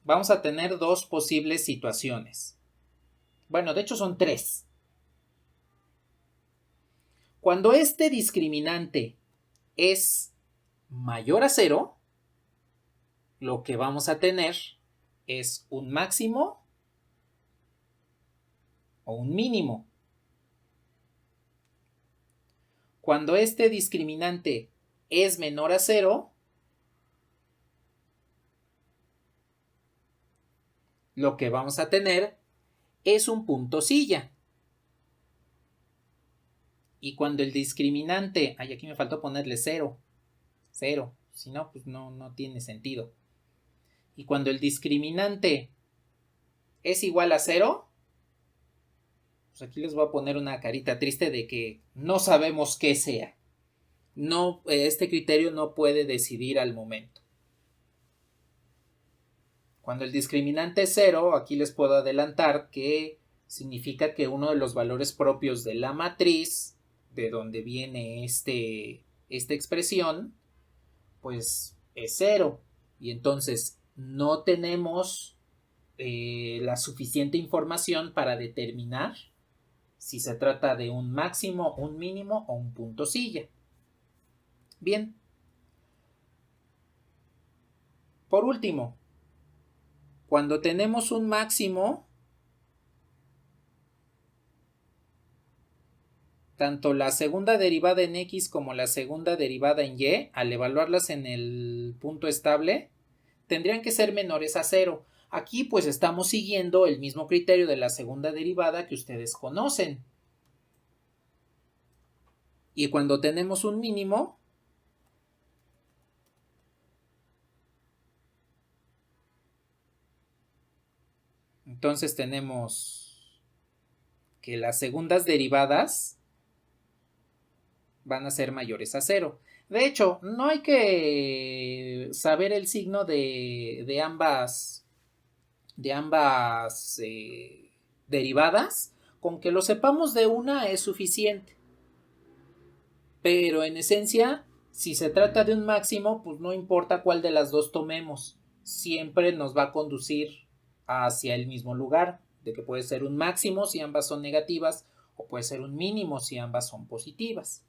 Speaker 1: vamos a tener dos posibles situaciones. Bueno, de hecho son tres. Cuando este discriminante es mayor a 0, lo que vamos a tener es un máximo o un mínimo. Cuando este discriminante es menor a 0, lo que vamos a tener es un punto silla. Y cuando el discriminante, aquí me faltó ponerle 0, si no, pues no tiene sentido. Y cuando el discriminante es igual a 0, pues aquí les voy a poner una carita triste de que no sabemos qué sea. No, este criterio no puede decidir al momento. Cuando el discriminante es 0, aquí les puedo adelantar que significa que uno de los valores propios de la matriz, de donde viene esta expresión, pues es 0. Y entonces no tenemos la suficiente información para determinar si se trata de un máximo, un mínimo o un punto silla. Bien. Por último, cuando tenemos un máximo, tanto la segunda derivada en x como la segunda derivada en y, al evaluarlas en el punto estable, tendrían que ser menores a 0. Aquí pues estamos siguiendo el mismo criterio de la segunda derivada que ustedes conocen. Y cuando tenemos un mínimo, entonces tenemos que las segundas derivadas van a ser mayores a 0. De hecho, no hay que saber el signo de ambas derivadas, Con que lo sepamos de una es suficiente. Pero en esencia, si se trata de un máximo, pues no importa cuál de las dos tomemos, siempre nos va a conducir hacia el mismo lugar, de que puede ser un máximo si ambas son negativas o puede ser un mínimo si ambas son positivas.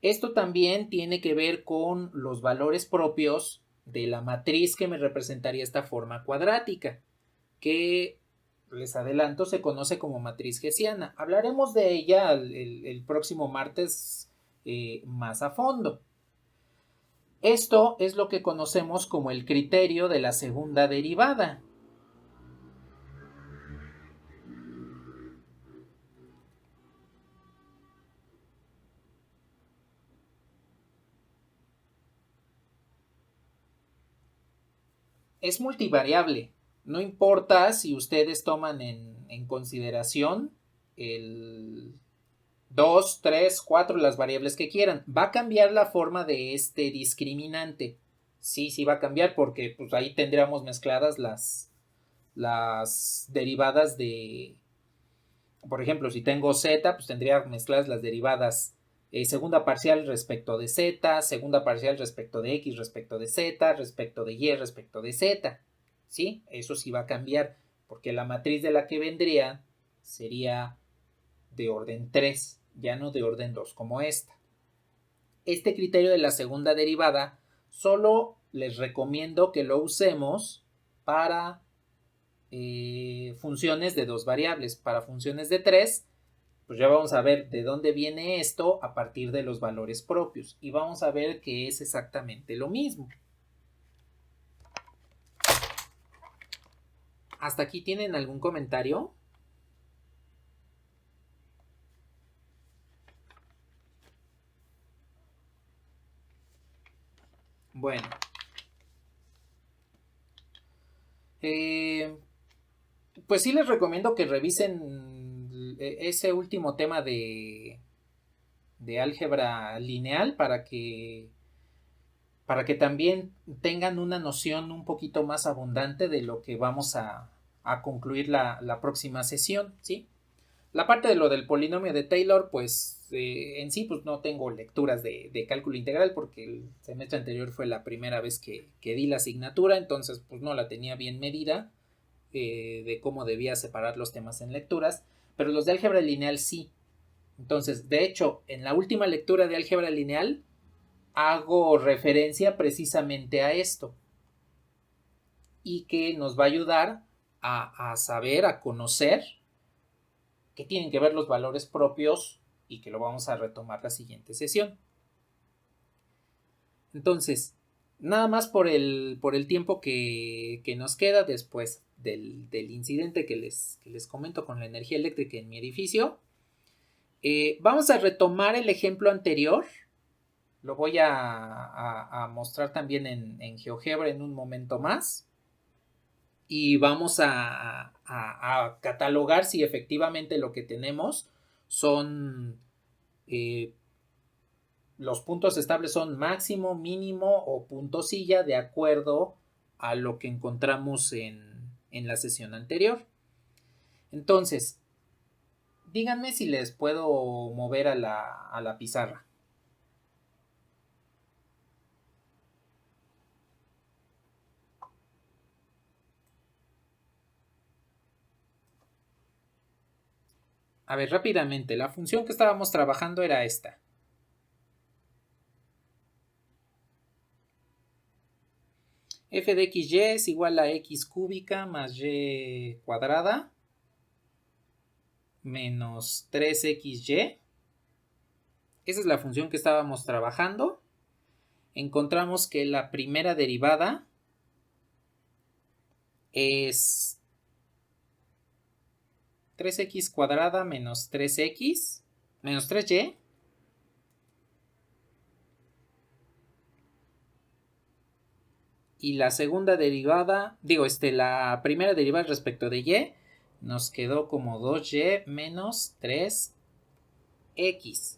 Speaker 1: Esto también tiene que ver con los valores propios de la matriz que me representaría esta forma cuadrática, que les adelanto se conoce como matriz hessiana. Hablaremos de ella el próximo martes más a fondo. Esto es lo que conocemos como el criterio de la segunda derivada. Es multivariable. No importa si ustedes toman en consideración el 2, 3, 4, las variables que quieran. Va a cambiar la forma de este discriminante. Sí va a cambiar porque pues, ahí tendríamos mezcladas las derivadas de, por ejemplo, si tengo z, pues tendría mezcladas las derivadas segunda parcial respecto de z, segunda parcial respecto de x, respecto de z, respecto de y, respecto de z. ¿Sí? Eso sí va a cambiar, porque la matriz de la que vendría sería de orden 3, ya no de orden 2 como esta. Este criterio de la segunda derivada solo les recomiendo que lo usemos para funciones de dos variables. Para funciones de 3, pues ya vamos a ver de dónde viene esto a partir de los valores propios. Y vamos a ver que es exactamente lo mismo. ¿Hasta aquí tienen algún comentario? Bueno. Pues sí les recomiendo que revisen ese último tema de álgebra lineal para que también tengan una noción un poquito más abundante de lo que vamos a concluir la próxima sesión, ¿sí? La parte de lo del polinomio de Taylor, pues en sí pues no tengo lecturas de cálculo integral porque el semestre anterior fue la primera vez que di la asignatura, entonces pues no la tenía bien medida de cómo debía separar los temas en lecturas, pero los de álgebra lineal sí. Entonces, de hecho, en la última lectura de álgebra lineal hago referencia precisamente a esto y que nos va a ayudar a saber, a conocer qué tienen que ver los valores propios y que lo vamos a retomar la siguiente sesión. Entonces, nada más por el tiempo que nos queda después del incidente que les comento con la energía eléctrica en mi edificio, vamos a retomar el ejemplo anterior. Lo voy a mostrar también en GeoGebra en un momento más. Y vamos a catalogar si efectivamente lo que tenemos son los puntos estables son máximo, mínimo o punto silla de acuerdo a lo que encontramos en la sesión anterior. Entonces, díganme si les puedo mover a la pizarra. A ver, rápidamente, la función que estábamos trabajando era esta. F de xy es igual a x cúbica más y cuadrada menos 3xy. Esa es la función que estábamos trabajando. Encontramos que la primera derivada es 3x cuadrada menos 3x menos 3y y la segunda derivada, la primera derivada respecto de y nos quedó como 2y menos 3x.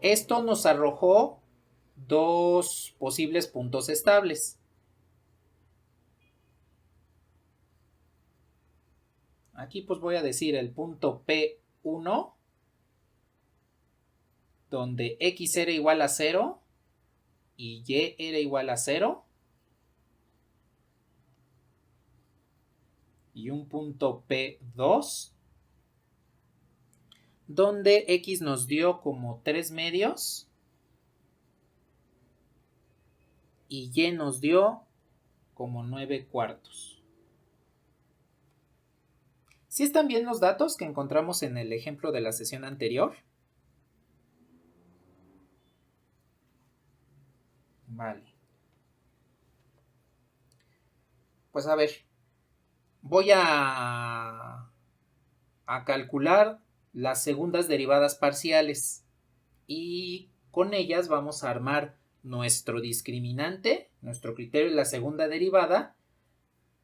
Speaker 1: Esto nos arrojó dos posibles puntos estables. Aquí pues voy a decir el punto P1, donde X era igual a 0 y Y era igual a 0. Y un punto P2, donde X nos dio como 3 medios y Y nos dio como 9 cuartos. ¿Sí están bien los datos que encontramos en el ejemplo de la sesión anterior? Vale. Pues a ver, voy a calcular las segundas derivadas parciales y con ellas vamos a armar nuestro discriminante, nuestro criterio de la segunda derivada,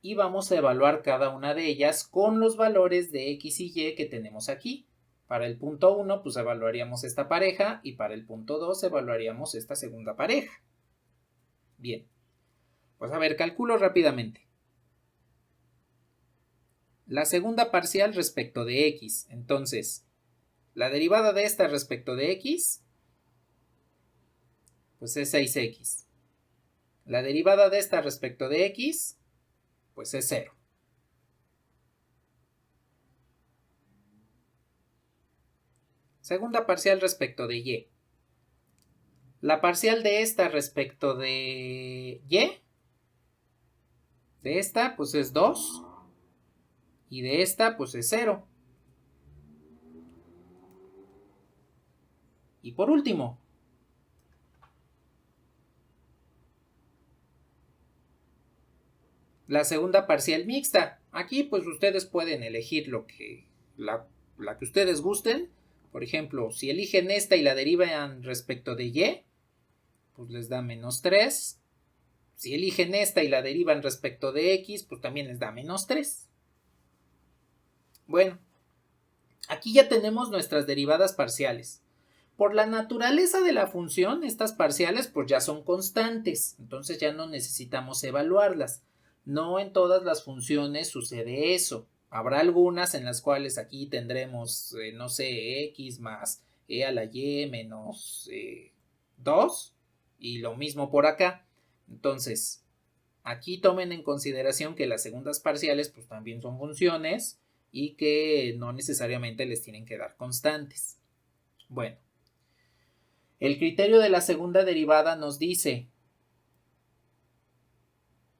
Speaker 1: y vamos a evaluar cada una de ellas con los valores de X y Y que tenemos aquí. Para el punto 1 pues evaluaríamos esta pareja y para el punto 2 evaluaríamos esta segunda pareja. Bien, pues a ver, calculo rápidamente. La segunda parcial respecto de X, entonces, la derivada de esta respecto de X, pues es 6X. La derivada de esta respecto de X, pues es 0. Segunda parcial respecto de Y. La parcial de esta respecto de Y, de esta pues es 2 y de esta pues es 0. Y por último, la segunda parcial mixta. Aquí pues ustedes pueden elegir la que ustedes gusten. Por ejemplo, si eligen esta y la derivan respecto de Y, pues les da menos 3. Si eligen esta y la derivan respecto de X, pues también les da menos 3. Bueno, aquí ya tenemos nuestras derivadas parciales. Por la naturaleza de la función, estas parciales pues ya son constantes, entonces ya no necesitamos evaluarlas. No en todas las funciones sucede eso. Habrá algunas en las cuales aquí tendremos, no sé, X más E a la Y menos 2 y lo mismo por acá. Entonces, aquí tomen en consideración que las segundas parciales pues también son funciones y que no necesariamente les tienen que dar constantes. Bueno, el criterio de la segunda derivada nos dice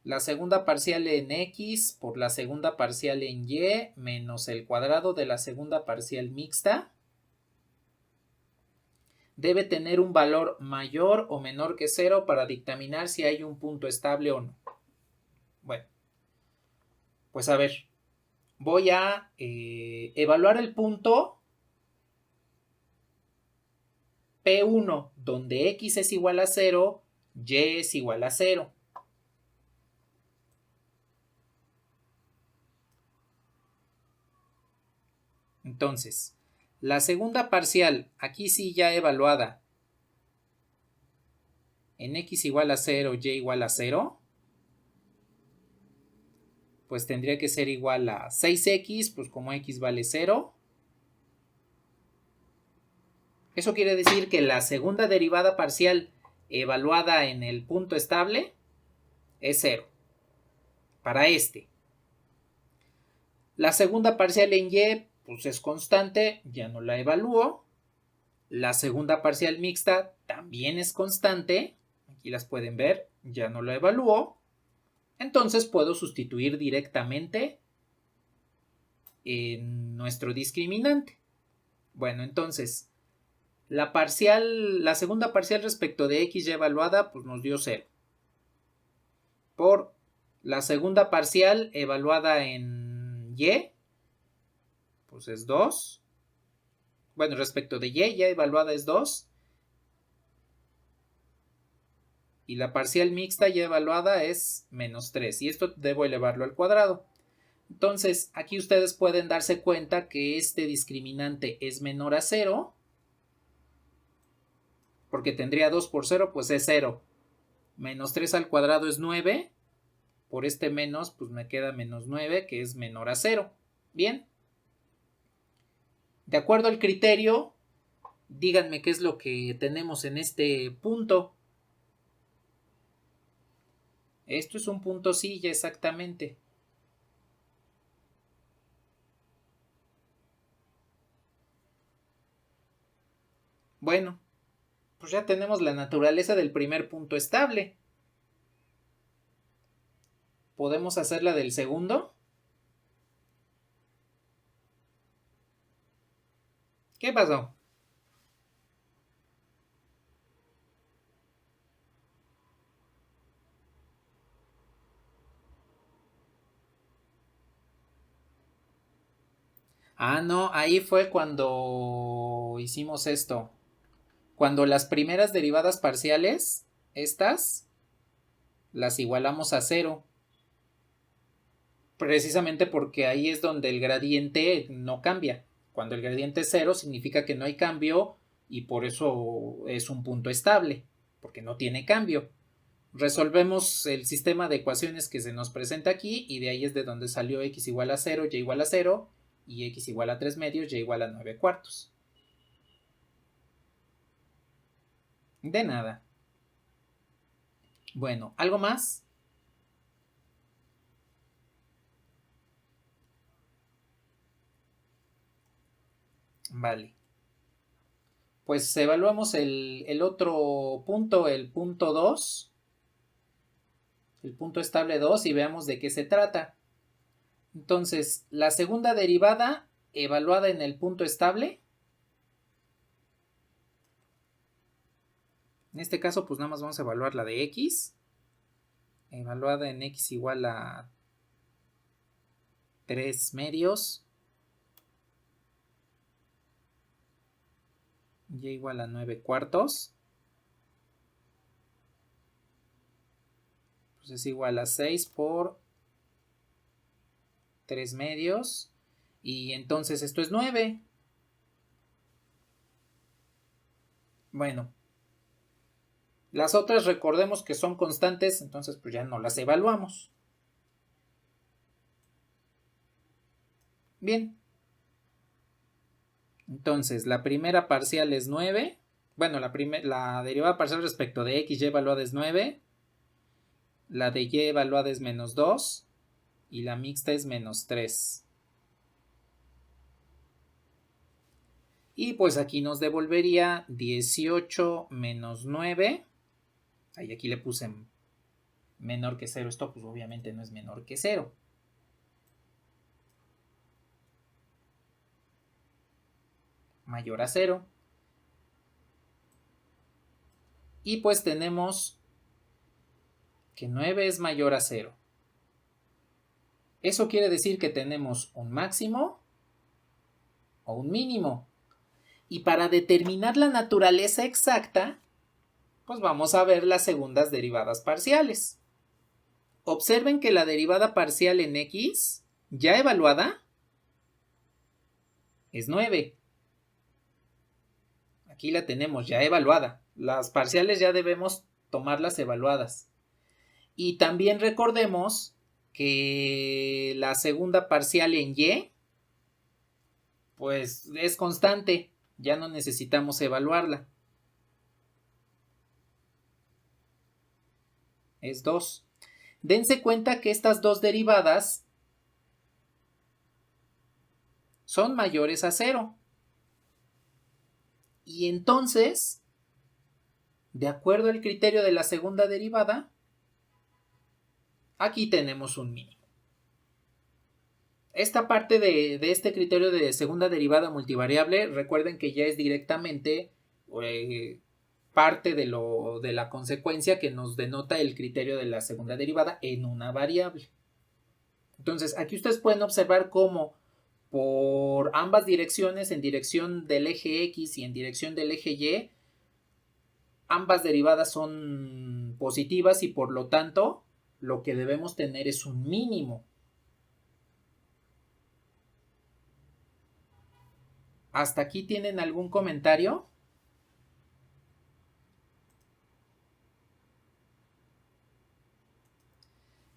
Speaker 1: la segunda parcial en X por la segunda parcial en Y menos el cuadrado de la segunda parcial mixta debe tener un valor mayor o menor que 0 para dictaminar si hay un punto estable o no. Bueno, pues a ver, voy a evaluar el punto P1, donde X es igual a 0, Y es igual a 0. Entonces, la segunda parcial, aquí sí ya evaluada, en X igual a 0, Y igual a 0, pues tendría que ser igual a 6X, pues como X vale 0. Eso quiere decir que la segunda derivada parcial evaluada en el punto estable es 0. Para este. La segunda parcial en Y, pues es constante, ya no la evalúo. La segunda parcial mixta también es constante, aquí las pueden ver, ya no la evalúo. Entonces puedo sustituir directamente en nuestro discriminante. Bueno, entonces la segunda parcial respecto de X ya evaluada, pues nos dio 0. Por la segunda parcial evaluada en Y, pues es 2. Bueno, respecto de Y ya evaluada es 2. Y la parcial mixta ya evaluada es menos 3. Y esto debo elevarlo al cuadrado. Entonces, aquí ustedes pueden darse cuenta que este discriminante es menor a 0. Porque tendría 2 por 0, pues es 0. Menos 3 al cuadrado es 9. Por este menos, pues me queda menos 9, que es menor a 0. Bien, de acuerdo al criterio, díganme qué es lo que tenemos en este punto. Esto es un punto silla, exactamente. Bueno, pues ya tenemos la naturaleza del primer punto estable. ¿Podemos hacer la del segundo? ¿Qué pasó? Ah, no, ahí fue cuando hicimos esto. Cuando las primeras derivadas parciales, estas, las igualamos a cero. Precisamente porque ahí es donde el gradiente no cambia. Cuando el gradiente es cero significa que no hay cambio y por eso es un punto estable, porque no tiene cambio. Resolvemos el sistema de ecuaciones que se nos presenta aquí y de ahí es de donde salió x igual a 0, y igual a 0 y x igual a 3 medios, y igual a 9 cuartos. De nada. Bueno, ¿algo más? Vale. Pues evaluamos el otro punto, el punto 2, el punto estable 2 y veamos de qué se trata. Entonces, la segunda derivada evaluada en el punto estable, en este caso pues nada más vamos a evaluar la de x, evaluada en x igual a 3 medios, y igual a 9 cuartos, pues es igual a 6 por 3 medios, y entonces esto es 9. Bueno, las otras recordemos que son constantes, entonces pues ya no las evaluamos. Bien. Entonces, la primera parcial es 9. Bueno, la derivada parcial respecto de x y evaluada es 9. La de y evaluada es menos 2. Y la mixta es menos 3. Y pues aquí nos devolvería 18 menos 9. Ahí aquí le puse menor que 0. Esto pues obviamente no es menor que 0. Mayor a 0. Y pues tenemos que 9 es mayor a 0. Eso quiere decir que tenemos un máximo o un mínimo. Y para determinar la naturaleza exacta, pues vamos a ver las segundas derivadas parciales. Observen que la derivada parcial en x, ya evaluada, es 9. Aquí la tenemos ya evaluada. Las parciales ya debemos tomarlas evaluadas. Y también recordemos que la segunda parcial en y, pues es constante. Ya no necesitamos evaluarla. Es 2. Dense cuenta que estas dos derivadas son mayores a 0. Y entonces, de acuerdo al criterio de la segunda derivada, aquí tenemos un mínimo. Esta parte de este criterio de segunda derivada multivariable, recuerden que ya es directamente parte de la consecuencia que nos denota el criterio de la segunda derivada en una variable. Entonces, aquí ustedes pueden observar cómo por ambas direcciones, en dirección del eje X y en dirección del eje Y, ambas derivadas son positivas y por lo tanto lo que debemos tener es un mínimo. ¿Hasta aquí tienen algún comentario?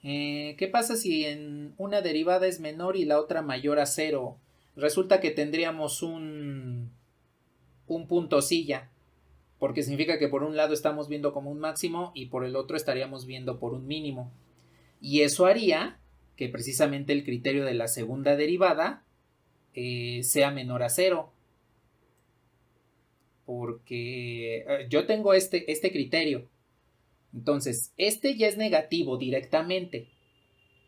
Speaker 1: ¿Qué pasa si en una derivada es menor y la otra mayor a cero? Resulta que tendríamos un punto silla, porque significa que por un lado estamos viendo como un máximo y por el otro estaríamos viendo por un mínimo. Y eso haría que precisamente el criterio de la segunda derivada sea menor a cero. Porque yo tengo este criterio. Entonces, este ya es negativo directamente.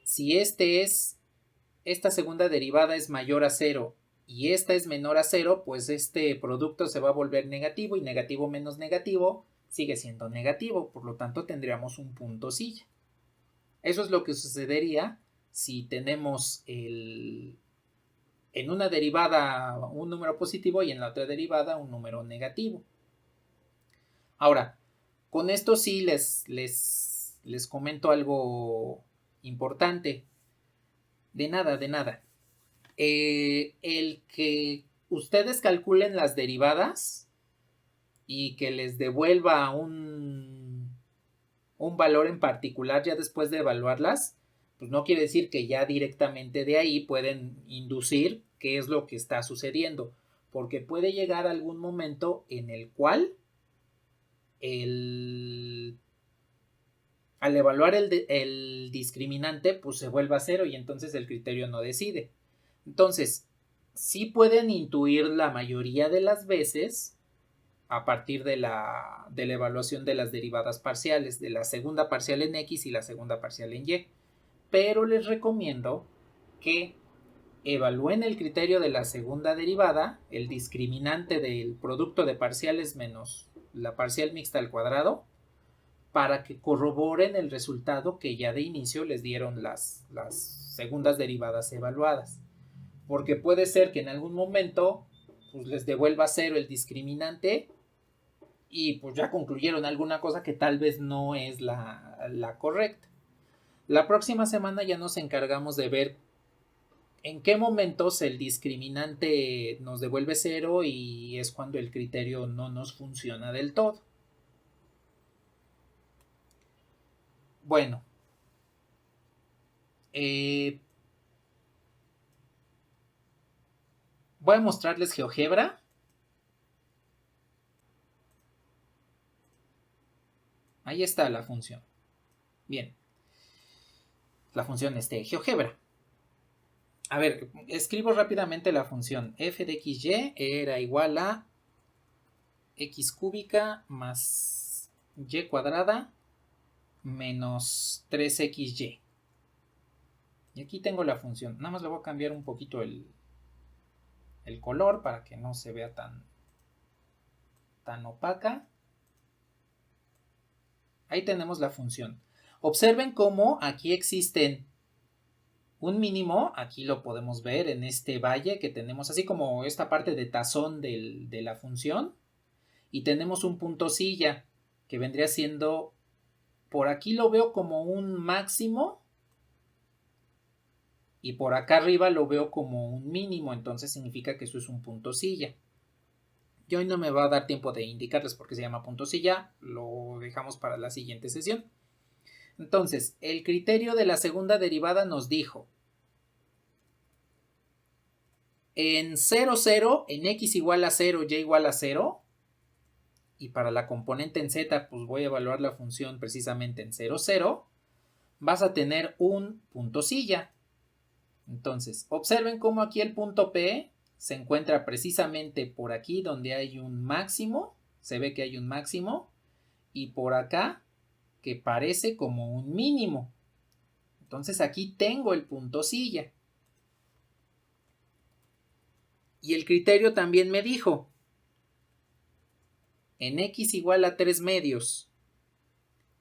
Speaker 1: Si esta segunda derivada es mayor a cero y esta es menor a cero, pues este producto se va a volver negativo y negativo menos negativo sigue siendo negativo. Por lo tanto, tendríamos un punto silla. Eso es lo que sucedería si tenemos en una derivada un número positivo y en la otra derivada un número negativo. Ahora, con esto sí les comento algo importante. De nada, de nada. El que ustedes calculen las derivadas y que les devuelva un valor en particular ya después de evaluarlas, pues no quiere decir que ya directamente de ahí pueden inducir qué es lo que está sucediendo, porque puede llegar algún momento en el cual al evaluar el discriminante, pues se vuelve a cero y entonces el criterio no decide. Entonces, sí pueden intuir la mayoría de las veces a partir de la evaluación de las derivadas parciales, de la segunda parcial en X y la segunda parcial en Y. Pero les recomiendo que evalúen el criterio de la segunda derivada, el discriminante del producto de parciales menos la parcial mixta al cuadrado, para que corroboren el resultado que ya de inicio les dieron las segundas derivadas evaluadas. Porque puede ser que en algún momento pues les devuelva cero el discriminante y pues ya concluyeron alguna cosa que tal vez no es la correcta. La próxima semana ya nos encargamos de ver en qué momentos el discriminante nos devuelve cero y es cuando el criterio no nos funciona del todo. Bueno, voy a mostrarles GeoGebra. Ahí está la función. Bien. La función GeoGebra. A ver, escribo rápidamente la función f de xy era igual a x cúbica más y cuadrada menos 3xy. Y aquí tengo la función. Nada más le voy a cambiar un poquito el color para que no se vea tan opaca. Ahí tenemos la función. Observen cómo aquí existen un mínimo, aquí lo podemos ver en este valle que tenemos, así como esta parte de tazón de la función. Y tenemos un punto silla que vendría siendo, por aquí lo veo como un máximo y por acá arriba lo veo como un mínimo, entonces significa que eso es un punto silla. Y hoy no me va a dar tiempo de indicarles por qué se llama punto silla, lo dejamos para la siguiente sesión. Entonces, el criterio de la segunda derivada nos dijo en 0, 0, en x igual a 0, y igual a 0, y para la componente en z, pues voy a evaluar la función precisamente en 0, 0, vas a tener un punto silla. Entonces, observen cómo aquí el punto P se encuentra precisamente por aquí donde hay un máximo, se ve que hay un máximo, y por acá que parece como un mínimo. Entonces aquí tengo el punto silla. Y el criterio también me dijo, en x igual a 3 medios,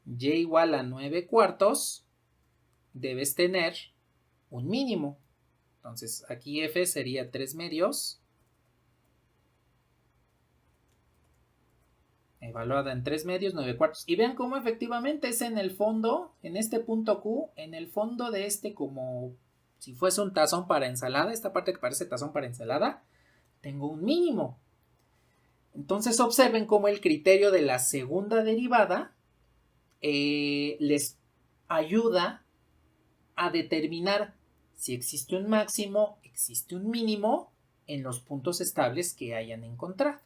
Speaker 1: y igual a 9 cuartos, debes tener un mínimo. Entonces aquí f sería 3 medios, evaluada en 3 medios, 9 cuartos. Y vean cómo efectivamente es en el fondo, en este punto Q, en el fondo de este como si fuese un tazón para ensalada, esta parte que parece tazón para ensalada, tengo un mínimo. Entonces observen cómo el criterio de la segunda derivada les ayuda a determinar si existe un máximo, existe un mínimo en los puntos estables que hayan encontrado.